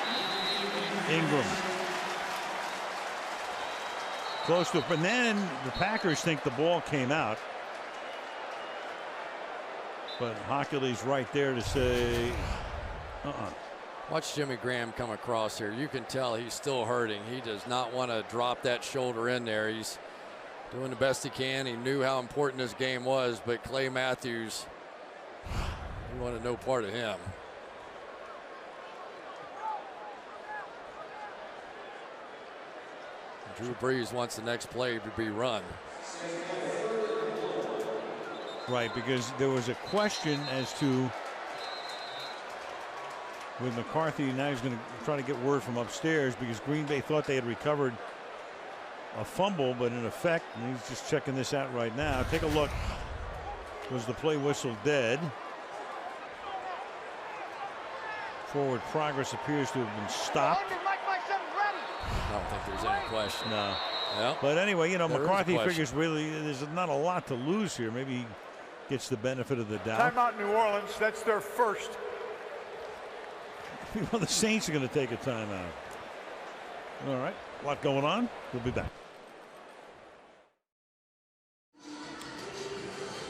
Ingram. Close to it, but then the Packers think the ball came out. But Hockley's right there to say, Watch Jimmy Graham come across here. You can tell he's still hurting. He does not want to drop that shoulder in there. He's doing the best he can. He knew how important this game was, but Clay Matthews, he wanted no part of him. Drew Brees wants the next play to be run. Right, because there was a question as to, with McCarthy, now he's going to try to get word from upstairs because Green Bay thought they had recovered a fumble, but in effect, and he's just checking this out right now. Take a look. Was the play whistle dead? Forward progress appears to have been stopped. I don't think there's any question. No. Yep. But anyway, you know, McCarthy figures really there's not a lot to lose here. Maybe he gets the benefit of the doubt. Timeout New Orleans. That's their first. Well, the Saints are going to take a timeout. All right. A lot going on. We'll be back.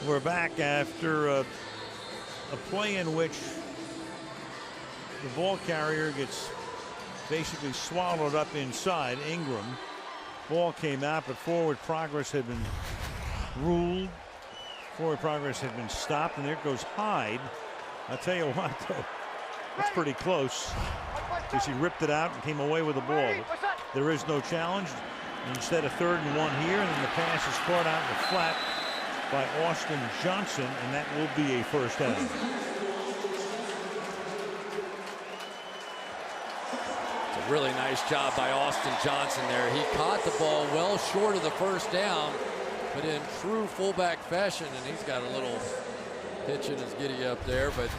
We're back after a play in which the ball carrier gets basically swallowed up inside. Ingram. Ball came out, but forward progress had been ruled. Forward progress had been stopped, and there goes Hyde. I'll tell you what, though, that's pretty close, because he ripped it out and came away with the ball. There is no challenge. Instead of 3rd and 1 here, and then the pass is caught out in the flat by Austin Johnson, and that will be a first down. It's a really nice job by Austin Johnson there. He caught the ball well short of the first down, but in true fullback fashion, and he's got a little hitch in his giddy up there, but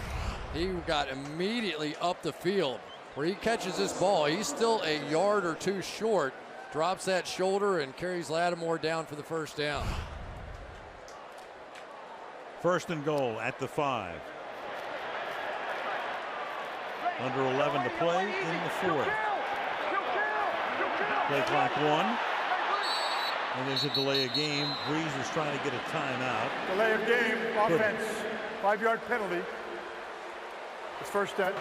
he got immediately up the field where he catches this ball. He's still a yard or two short, drops that shoulder and carries Lattimore down for the first down. 1st and goal at the 5. Under 11 to play in the 4th. Play clock 1. And there's a delay of game. Breeze was trying to get a timeout. Delay of game, offense. 5-yard penalty. It's first down.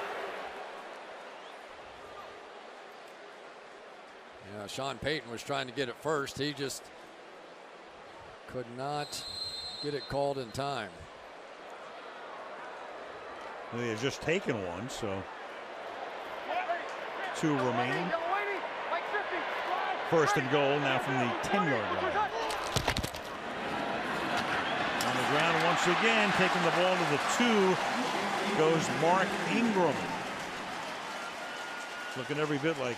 Yeah, Sean Payton was trying to get it first. He just could not get it called in time. They had just taken one, so 2 remaining. 1st and goal now from the 10-yard line. On the ground once again, taking the ball to the 2 goes Mark Ingram. Looking every bit like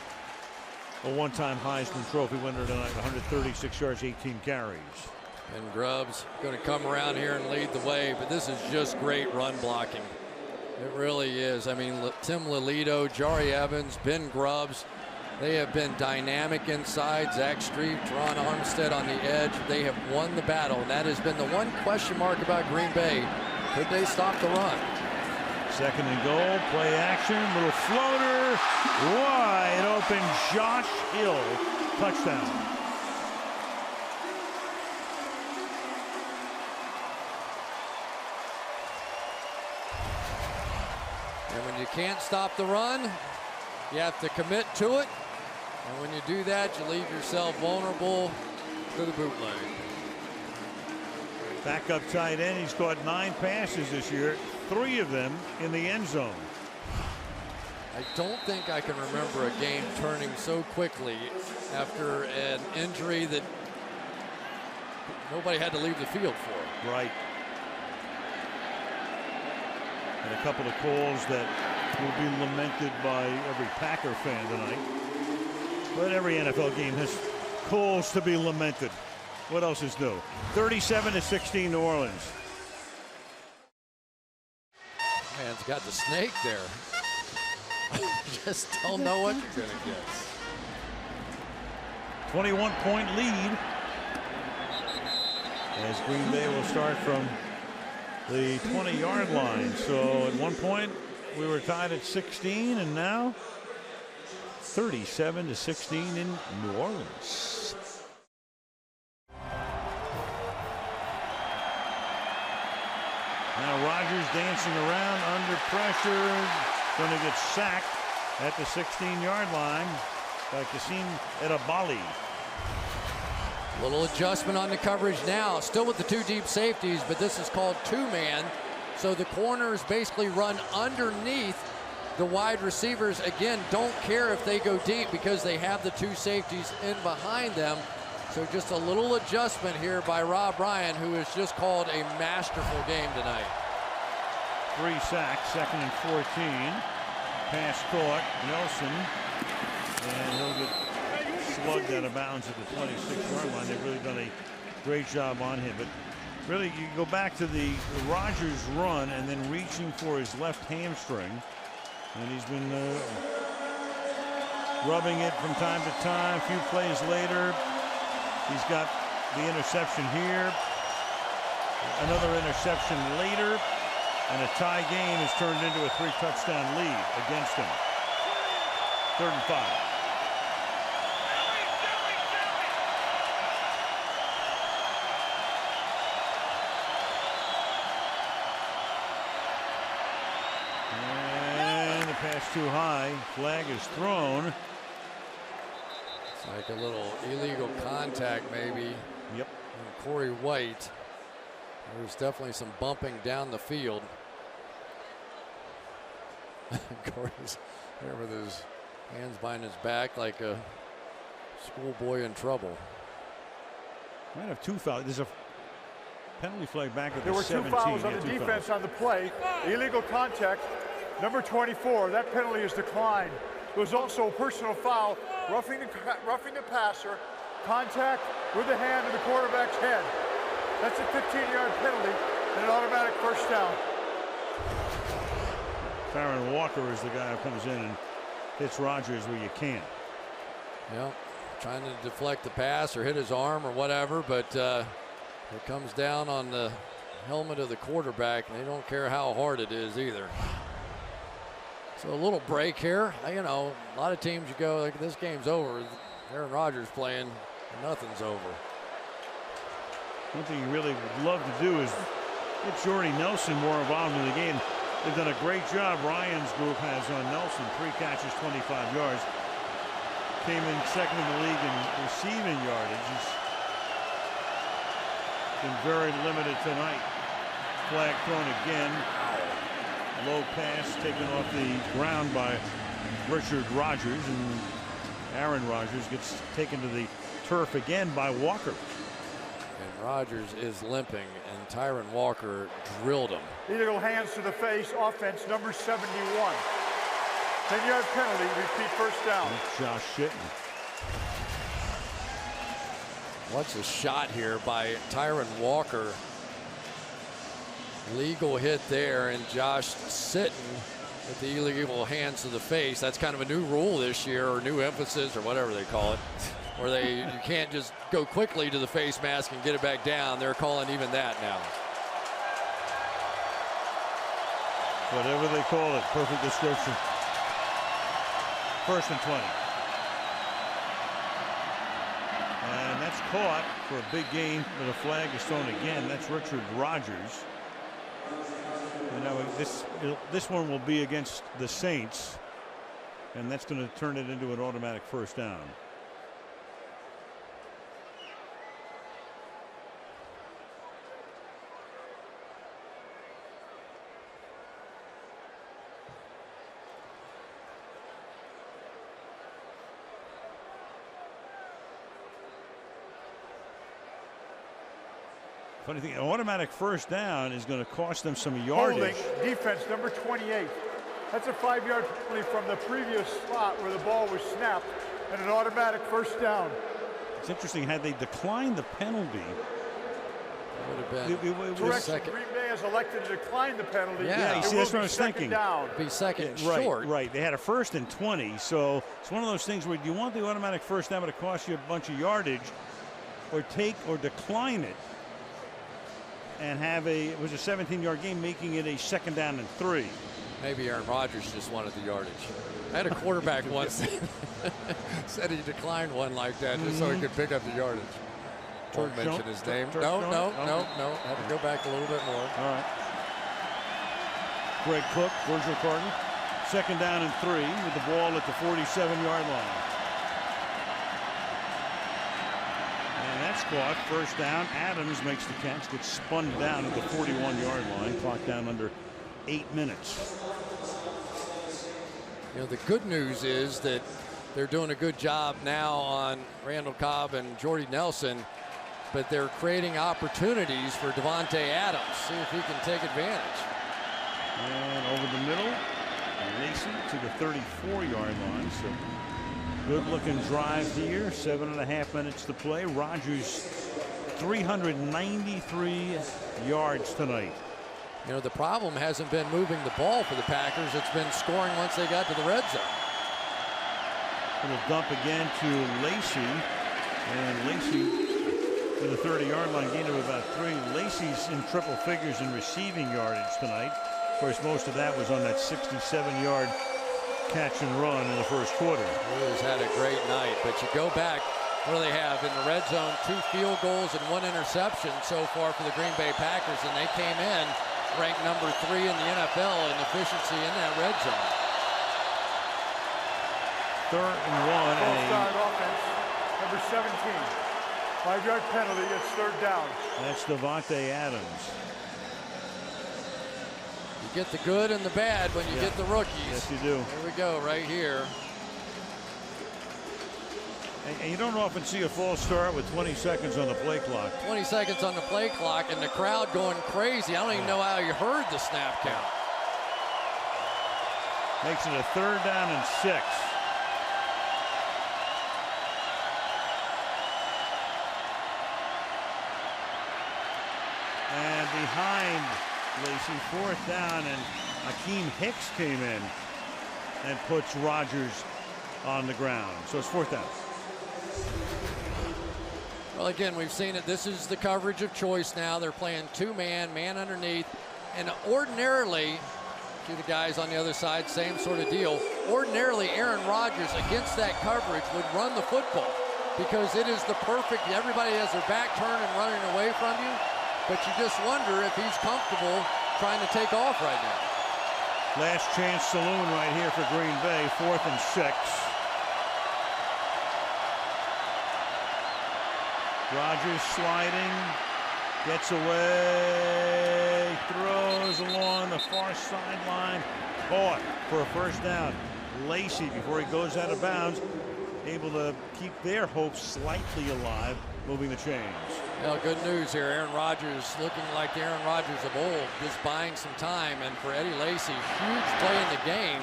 a one-time Heisman Trophy winner tonight. 136 yards, 18 carries. And Grubbs going to come around here and lead the way, but this is just great run blocking. It really is. I mean, Tim Lelito, Jari Evans, Ben Grubbs, they have been dynamic inside. Zach Street, Teron Armstead on the edge. They have won the battle, and that has been the one question mark about Green Bay. Could they stop the run? 2nd and goal, play action, little floater, wide open, Josh Hill, touchdown. And when you can't stop the run, you have to commit to it. And when you do that, you leave yourself vulnerable to the bootleg. Backup tight end. He's caught 9 passes this year, 3 of them in the end zone. I don't think I can remember a game turning so quickly after an injury that nobody had to leave the field for. Right. And a couple of calls that will be lamented by every Packer fan tonight. But every NFL game has calls to be lamented. What else is new? 37-16 New Orleans. Man's got the snake there. Just don't know what you're going to get. 21-point lead as Green Bay will start from the 20-yard line. So at one point we were tied at 16, and now 37-16 in New Orleans. Now Rodgers dancing around under pressure, going to get sacked at the 16-yard line by Kassim Edebali. Little adjustment on the coverage now, still with the 2 deep safeties, but this is called 2-man. So the corners basically run underneath the wide receivers. Again, don't care if they go deep because they have the 2 safeties in behind them. So just a little adjustment here by Rob Ryan, who has just called a masterful game tonight. 3 sacks, 2nd and 14. Pass caught, Nelson, and he'll get slugged out of bounds at the 26-yard line. They've really done a great job on him. But really, you go back to the Rodgers run and then reaching for his left hamstring. And he's been rubbing it from time to time. A few plays later, he's got the interception here. Another interception later. And a tie game is turned into a 3-touchdown lead against him. 3rd and 5. too high. Flag is thrown. It's like a little illegal contact, maybe. Yep. And Corey White. There's definitely some bumping down the field. Corey's there with his hands behind his back like a schoolboy in trouble. Might have 2 fouls. There's a penalty flag back at there the 17. There were 2 fouls on the defense on the play. Illegal contact. Number 24, that penalty is declined. There was also a personal foul, roughing the passer, contact with the hand to the quarterback's head. That's a 15-yard penalty and an automatic first down. Tyron Walker is the guy who comes in and hits Rogers where you can't. Yeah, trying to deflect the pass or hit his arm or whatever, but it comes down on the helmet of the quarterback, and they don't care how hard it is either. So a little break here. You know, a lot of teams you go, like, this game's over. Aaron Rodgers playing, nothing's over. One thing you really would love to do is get Jordy Nelson more involved in the game. They've done a great job. Ryan's group has on Nelson. 3 catches, 25 yards. Came in second in the league in receiving yardage. He's been very limited tonight. Flag thrown again. Low pass taken off the ground by Richard Rogers, and Aaron Rodgers gets taken to the turf again by Walker. And Rodgers is limping, and Tyron Walker drilled him. Illegal hands to the face, offense number 71. 10-yard penalty, repeat first down. That's Josh Shitten. What's a shot here by Tyron Walker? Legal hit there, and Josh Sitton with the illegal hands to the face. That's kind of a new rule this year, or new emphasis, or whatever they call it, where you can't just go quickly to the face mask and get it back down. They're calling even that now. Whatever they call it, perfect description. First and 20. And that's caught for a big gain, but a flag is thrown again. That's Richard Rogers. You know, this one will be against the Saints, and that's going to turn it into an automatic first down. Funny thing, an automatic first down is going to cost them some yardage. Holding, defense number 28. That's a 5-yard penalty from the previous spot where the ball was snapped, and an automatic first down. It's interesting, had they declined the penalty, it would have been second. Green Bay has elected to decline the penalty. Yeah, you see, that's what I was thinking. Down. Be second short. Right, they had a 1st and 20, so it's one of those things where you want the automatic first down, but it costs you a bunch of yardage, or take or decline it. And it was a 17-yard game, making it a 2nd down and 3. Maybe Aaron Rodgers just wanted the yardage. I had a quarterback once that said he declined one like that just so he could pick up the yardage. Won't mention his name. No. Had to go back a little bit more. All right. Greg Cook, Virgil Carter, 2nd down and 3 with the ball at the 47-yard line. That's caught. First down. Adams makes the catch, gets spun down at the 41-yard line. Clock down under 8 minutes. You know, the good news is that they're doing a good job now on Randall Cobb and Jordy Nelson, but they're creating opportunities for Davante Adams. See if he can take advantage. And over the middle, Lacy to the 34-yard line. So good-looking drive here. 7.5 minutes to play. Rodgers 393 yards tonight. You know, the problem hasn't been moving the ball for the Packers. It's been scoring once they got to the red zone. Little dump again to Lacy. And Lacy to the 30-yard line, gain of about 3. Lacy's in triple figures in receiving yardage tonight. Of course, most of that was on that 67-yard catch and run in the first quarter. He's had a great night, but you go back, what do they have in the red zone? 2 field goals and 1 interception so far for the Green Bay Packers, and they came in ranked number 3 in the NFL in efficiency in that red zone. 3rd and 1. False start offense, number 17. 5-yard penalty, it's 3rd down. That's Davante Adams. You get the good and the bad when you get the rookies. Yes, you do. Here we go, right here. And you don't often see a false start with 20 seconds on the play clock. 20 seconds on the play clock and the crowd going crazy. I don't even know how you heard the snap count. Makes it a 3rd down and 6. And behind Lacy, 4th down, and Akeem Hicks came in and puts Rodgers on the ground. So it's 4th down. Well, again, we've seen it. This is the coverage of choice now. They're playing 2-man, man underneath. And ordinarily, see the guys on the other side, same sort of deal. Ordinarily, Aaron Rodgers against that coverage would run the football because it is the perfect, everybody has their back turned and running away from you. But you just wonder if he's comfortable trying to take off right now. Last chance saloon right here for Green Bay, 4th and 6. Rodgers sliding, gets away, throws along the far sideline, caught for a 1st down. Lacy, before he goes out of bounds, able to keep their hopes slightly alive, moving the chains. Well, good news here. Aaron Rodgers looking like the Aaron Rodgers of old, just buying some time. And for Eddie Lacy, huge play in the game.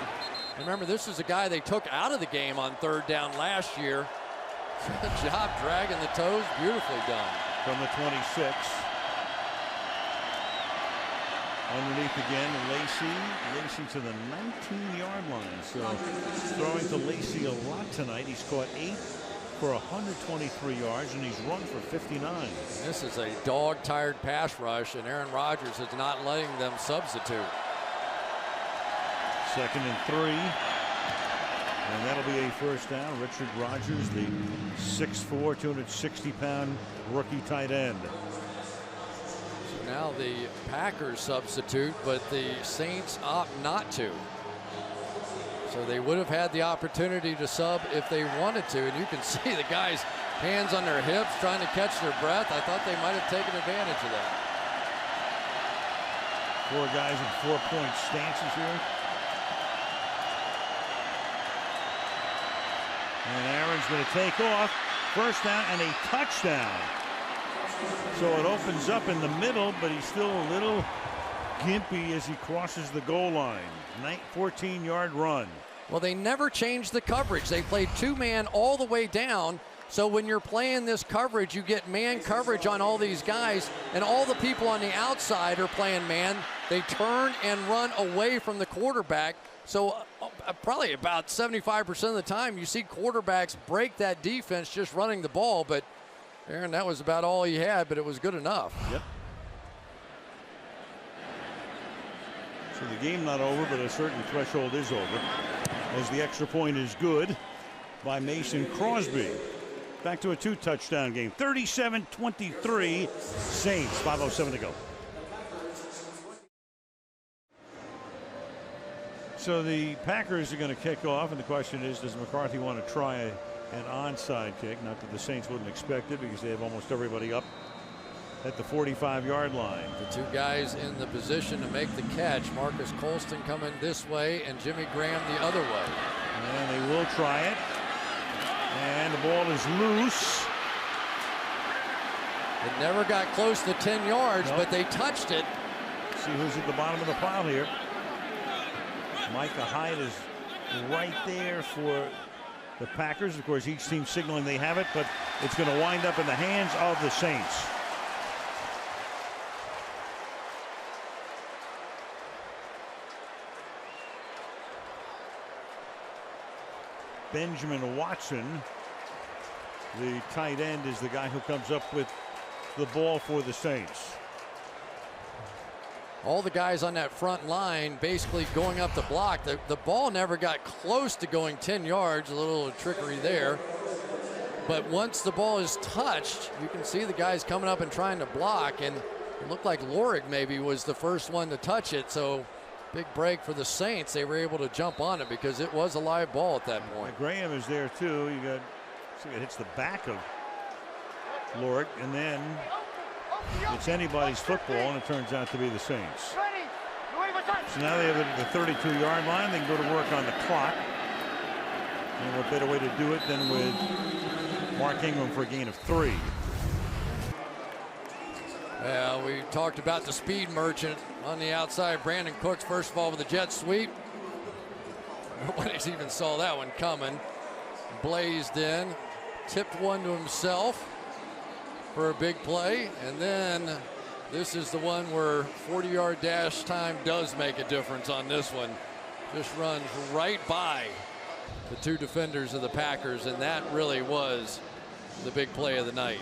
Remember, this is a guy they took out of the game on 3rd down last year. Good job dragging the toes. Beautifully done. From the 26. Underneath again, Lacy to the 19-yard line. So throwing to Lacy a lot tonight. He's caught 8 for 123 yards, and he's run for 59. This is a dog-tired pass rush, and Aaron Rodgers is not letting them substitute. 2nd and 3. And that'll be a 1st down. Richard Rodgers, the 6'4", 260-pound rookie tight end. So now the Packers substitute, but the Saints opt not to. So they would have had the opportunity to sub if they wanted to. And you can see the guys' hands on their hips trying to catch their breath. I thought they might have taken advantage of that. 4 guys in 4-point stances here. And Aaron's going to take off. 1st down and a touchdown. So it opens up in the middle, but he's still a little gimpy as he crosses the goal line. 14-yard run. Well, they never changed the coverage. They played 2-man all the way down. So when you're playing this coverage, you get man coverage on all these guys, and all the people on the outside are playing man. They turn and run away from the quarterback. So probably about 75% of the time you see quarterbacks break that defense just running the ball. But Aaron, that was about all he had, but it was good enough. Yep. So the game not over, but a certain threshold is over, as the extra point is good by Mason Crosby. Back to a 2-touchdown game. 37-23 Saints. 5:07 to go. So the Packers are going to kick off, and the question is, does McCarthy want to try an onside kick? Not that the Saints wouldn't expect it, because they have almost everybody up at the 45-yard line. The 2 guys in the position to make the catch. Marcus Colston coming this way and Jimmy Graham the other way. And they will try it. And the ball is loose. It never got close to 10 yards, but they touched it. See who's at the bottom of the pile here. Micah Hyde is right there for the Packers. Of course, each team signaling they have it, but it's going to wind up in the hands of the Saints. Benjamin Watson, the tight end, is the guy who comes up with the ball for the Saints. All the guys on that front line basically going up the block. The ball never got close to going 10 yards, a little trickery there. But once the ball is touched, you can see the guys coming up and trying to block. And it looked like Lorig maybe was the first one to touch it. So big break for the Saints. They were able to jump on it because it was a live ball at that point. Graham is there too. You got, see, it hits the back of Lorick, and then it's anybody's football, and it turns out to be the Saints. So now they have it at the 32-yard line. They can go to work on the clock. And what better way to do it than with Mark Ingram for a gain of 3. Yeah, we talked about the speed merchant on the outside. Brandon Cooks, first of all, with a jet sweep. Nobody's even saw that one coming. Blazed in, tipped one to himself for a big play, and then this is the one where 40-yard dash time does make a difference on this one. Just runs right by the 2 defenders of the Packers, and that really was the big play of the night.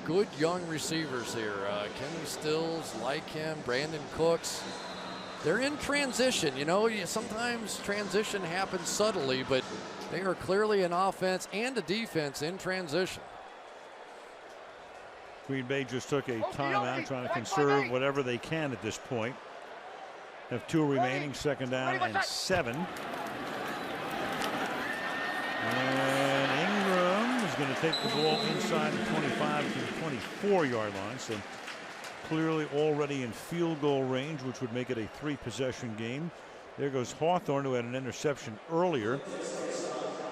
Good young receivers here. Kenny Stills, like him, Brandon Cooks. They're in transition. You know, sometimes transition happens subtly, but they are clearly an offense and a defense in transition. Green Bay just took a timeout, trying to conserve whatever they can at this point. Have 2 remaining, 2nd down and 7. And Ingram is going to take the ball inside the 25 to the 24-yard line. So clearly already in field goal range, which would make it a 3-possession game. There goes Hawthorne, who had an interception earlier,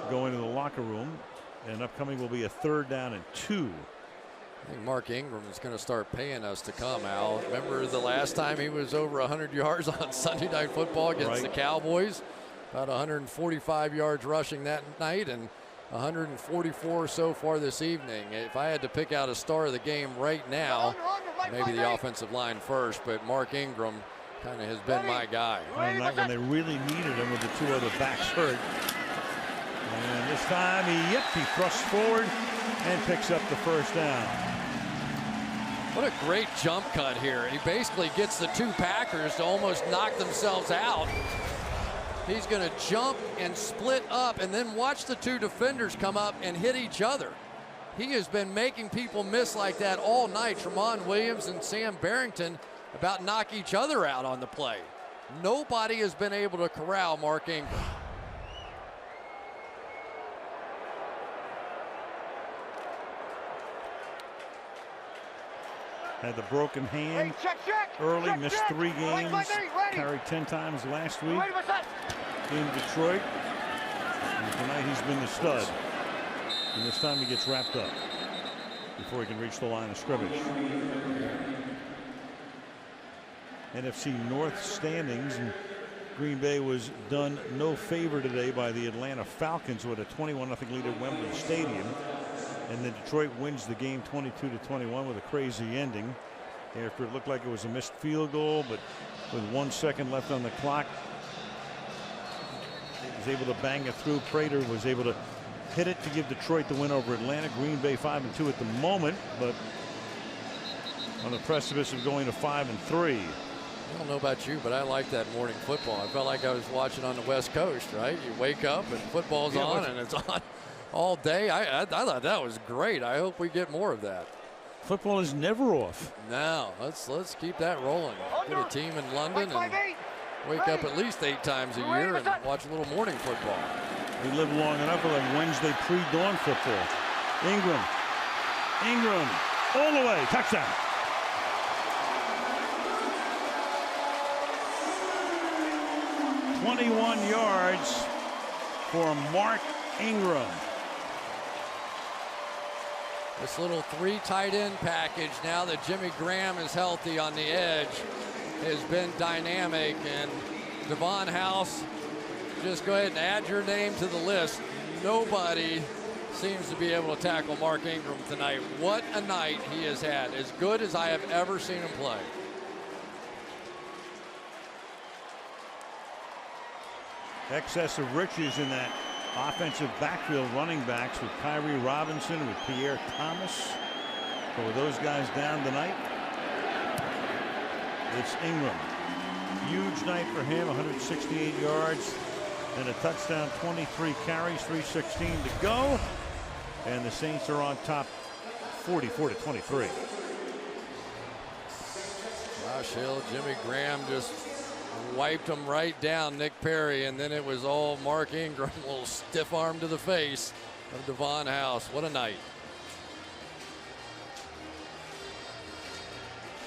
going to the locker room. And upcoming will be a 3rd down and 2. I think Mark Ingram is going to start paying us to come, Al. Remember the last time he was over 100 yards on Sunday Night Football against the Cowboys? About 145 yards rushing that night and 144 so far this evening. If I had to pick out a star of the game right now, maybe the offensive line first, but Mark Ingram kind of has been my guy. And that when they really needed him with the 2 other backs hurt. And this time, he thrusts forward and picks up the 1st down. What a great jump cut here. He basically gets the 2 Packers to almost knock themselves out. He's going to jump and split up and then watch the 2 defenders come up and hit each other. He has been making people miss like that all night. Tramon Williams and Sam Barrington about knock each other out on the play. Nobody has been able to corral Mark Ingram. Had the broken hand early, missed 3 games, carried 10 times last week in Detroit. And tonight he's been the stud. And this time he gets wrapped up before he can reach the line of scrimmage. NFC North standings, and Green Bay was done no favor today by the Atlanta Falcons, who had a 21-0 lead at Wembley Stadium. And then Detroit wins the game 22-21 with a crazy ending after it looked like it was a missed field goal, but with 1 second left on the clock, he was able to bang it through. Prater was able to hit it to give Detroit the win over Atlanta. Green Bay 5-2 at the moment, but on the precipice of going to 5-3. I don't know about you, but I like that morning football. I felt like I was watching on the West Coast, right? You wake up and football's on, and it's on all day. I thought that was great. I hope we get more of that. Football is never off. No, let's keep that rolling. Get a team in London and wake up at least 8 times a year and watch a little morning football. We live long enough. We'll have Wednesday pre-dawn football. Ingram all the way, touchdown. "21 yards for Mark Ingram." This little 3 tight end package, now that Jimmy Graham is healthy on the edge, has been dynamic. And Devon House, just go ahead and add your name to the list. Nobody seems to be able to tackle Mark Ingram tonight. What a night he has had. As good as I have ever seen him play. Excess of riches in that offensive backfield, running backs with Kyrie Robinson, with Pierre Thomas. But with those guys down tonight, it's Ingram. Huge night for him, 168 yards and a touchdown, 23 carries, 3:16 to go. And the Saints are on top 44-23. Josh Hill, Jimmy Graham just Wiped him right down, Nick Perry, and then it was all Mark Ingram, a little stiff arm to the face of Devon House. What a night.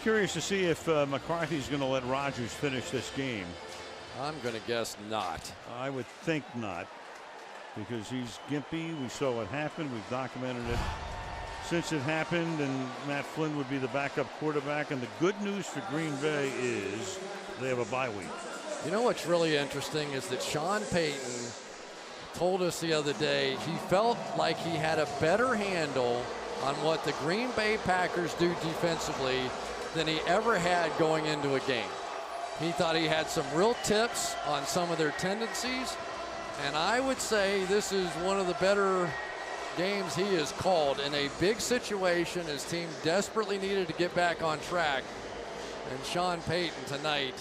Curious to see if McCarthy's going to let Rogers finish this game. I'm going to guess not. I would think not, because he's gimpy. We saw what happened. We've documented it since it happened, and Matt Flynn would be the backup quarterback. And the good news for Green Bay is they have a bye week. You know what's really interesting is that Sean Payton told us the other day he felt like he had a better handle on what the Green Bay Packers do defensively than he ever had going into a game. He thought he had some real tips on some of their tendencies, and I would say this is one of the better games he has called in a big situation. His team desperately needed to get back on track, and Sean Payton tonight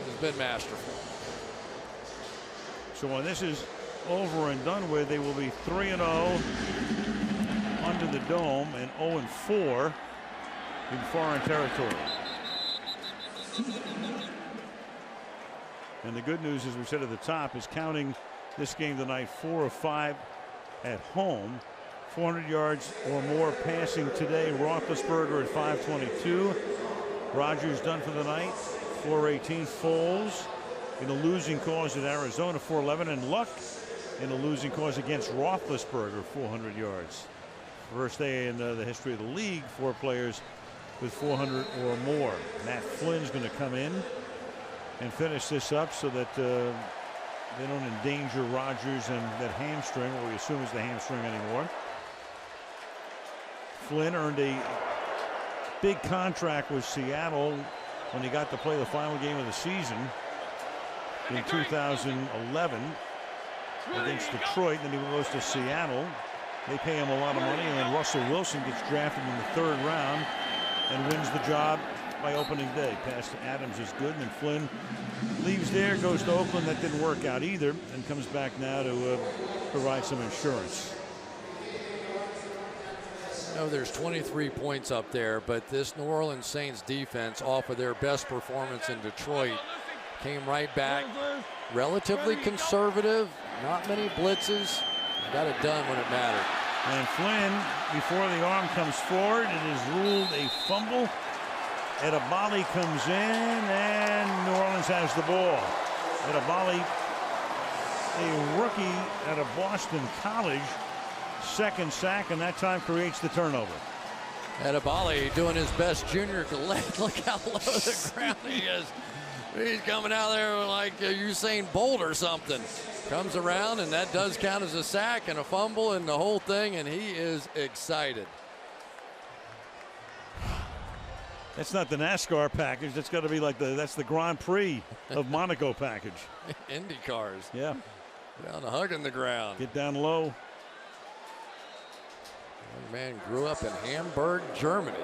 has been masterful. So when this is over and done with, they will be 3-0 under the dome and 0-4 in foreign territory. And the good news, as we said at the top, is counting this game tonight, 4 of 5 at home. 400 yards or more passing today. Roethlisberger at 522. Rodgers done for the night, 418. Foles in a losing cause at Arizona, 411. And Luck in a losing cause against Roethlisberger, 400 yards. First day in the history of the league, 4 players with 400 or more. Matt Flynn's going to come in and finish this up so that they don't endanger Rodgers and that hamstring, what we assume is the hamstring anymore. Flynn earned a big contract with Seattle when he got to play the final game of the season in 2011 against Detroit. Then he goes to Seattle. They pay him a lot of money, and then Russell Wilson gets drafted in the 3rd round and wins the job by opening day. Pass to Adams is good, and then Flynn leaves there, goes to Oakland. That didn't work out either, and comes back now to provide some insurance. There's 23 points up there, but this New Orleans Saints defense, off of their best performance in Detroit, came right back. Relatively conservative, not many blitzes, got it done when it mattered. And Flynn, before the arm comes forward, it is ruled a fumble. Edebali comes in, and New Orleans has the ball. Edebali, a rookie out of Boston College, 2nd sack, and that time creates the turnover. Edebali doing his best junior Gillette. Look how low the ground he is. He's coming out there like Usain Bolt or something. Comes around, and that does count as a sack and a fumble and the whole thing, and he is excited. That's not the NASCAR package. That's got to be like that's the Grand Prix of Monaco package. Indy cars. Yeah. Down hugging the ground. Get down low. Young man grew up in Hamburg, Germany.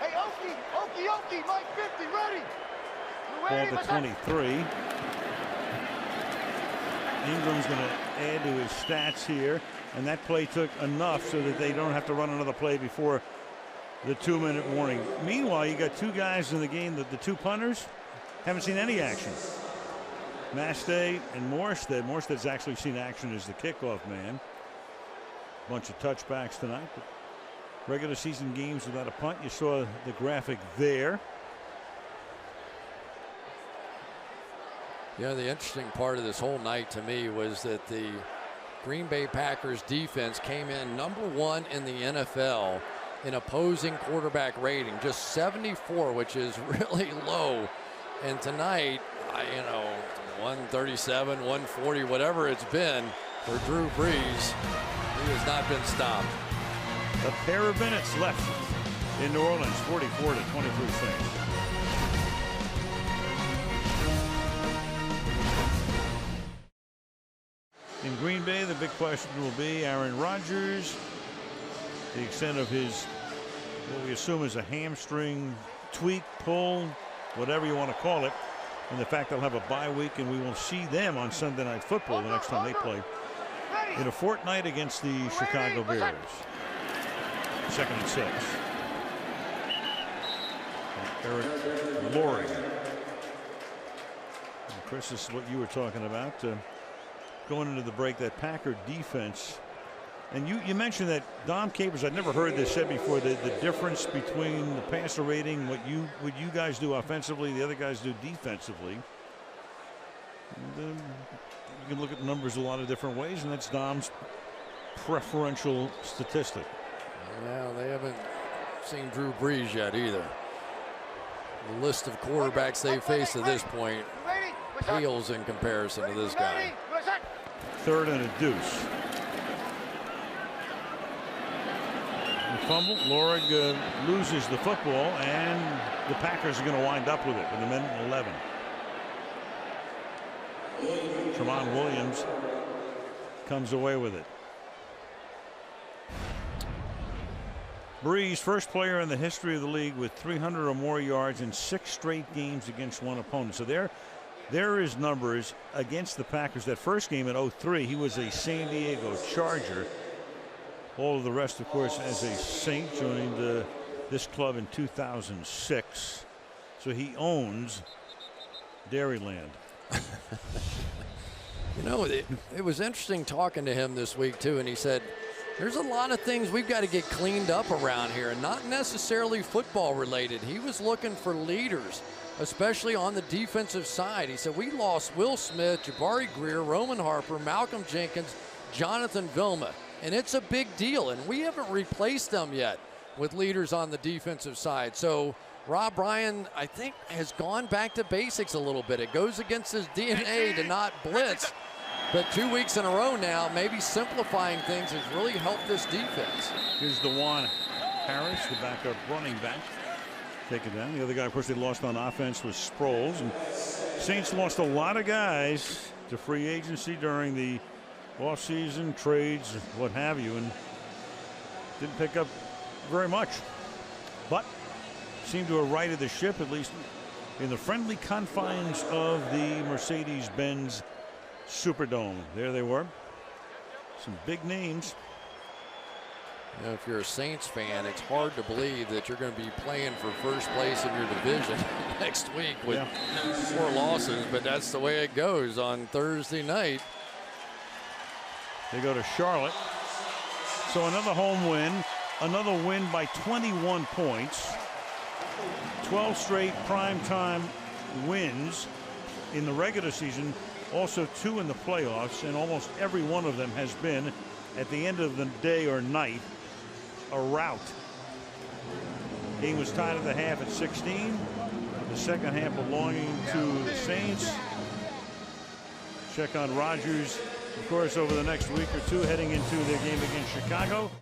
Hey, Okie, Mike 50, ready. Ball to 23. Ingram's going to add to his stats here, and that play took enough so that they don't have to run another play before the 2-minute warning. Meanwhile, you got 2 guys in the game, the 2 punters haven't seen any action. Mastay and Morstead. Morstead's actually seen action as the kickoff man. Bunch of touchbacks tonight. But regular season games without a punt. You saw the graphic there. Yeah, the interesting part of this whole night to me was that the Green Bay Packers defense came in #1 in the NFL in opposing quarterback rating, just 74, which is really low. And tonight, 137, 140, whatever it's been for Drew Brees, he has not been stopped. A pair of minutes left in New Orleans, 44-23 Saints. In Green Bay, the big question will be Aaron Rodgers, the extent of his, what we assume is a hamstring tweak, pull, whatever you want to call it, and the fact they'll have a bye week, and we will see them on Sunday Night Football the next time they play in a fortnight against the Chicago Bears. 2nd and 6. Eric Lorig. And Chris, this is what you were talking about. Going into the break, that Packer defense. And you mentioned that Dom Capers, I'd never heard this said before, the difference between the passer rating, what you guys do offensively, the other guys do defensively. And, you can look at the numbers a lot of different ways, and that's Dom's preferential statistic. Yeah, they haven't seen Drew Brees yet either. The list of quarterbacks they face to this point pales in comparison to this guy. 3rd and a deuce. Fumble. Lorig loses the football, and the Packers are going to wind up with it with a minute and 11. Tramon Williams comes away with it. Brees, first player in the history of the league with 300 or more yards in 6 straight games against one opponent. So there is numbers against the Packers. That first game in 03, he was a San Diego Charger. All of the rest, of course, as a Saint, joined this club in 2006. So he owns Dairyland. You know, it was interesting talking to him this week, too, and he said, there's a lot of things we've got to get cleaned up around here, and not necessarily football related. He was looking for leaders, especially on the defensive side. He said, we lost Will Smith, Jabari Greer, Roman Harper, Malcolm Jenkins, Jonathan Vilma. And it's a big deal, and we haven't replaced them yet with leaders on the defensive side. So Rob Ryan, I think, has gone back to basics a little bit. It goes against his DNA to not blitz. But 2 weeks in a row now, maybe simplifying things has really helped this defense. Here's DeJuan Harris, the backup running back. Take it down. The other guy, of course, they lost on offense was Sproles. And Saints lost a lot of guys to free agency during the offseason, trades, what have you, and didn't pick up very much. But seemed to have righted the ship, at least in the friendly confines of the Mercedes-Benz Superdome. There they were. Some big names. You know, if you're a Saints fan, it's hard to believe that you're going to be playing for first place in your division next week with 4 losses, but that's the way it goes on Thursday night. They go to Charlotte. So another home win, another win by 21 points. 12 straight primetime wins in the regular season, also 2 in the playoffs, and almost every one of them has been, at the end of the day or night, a rout. Game was tied at the half at 16. The second half belonging to the Saints. Check on Rodgers, of course, over the next week or two heading into their game against Chicago.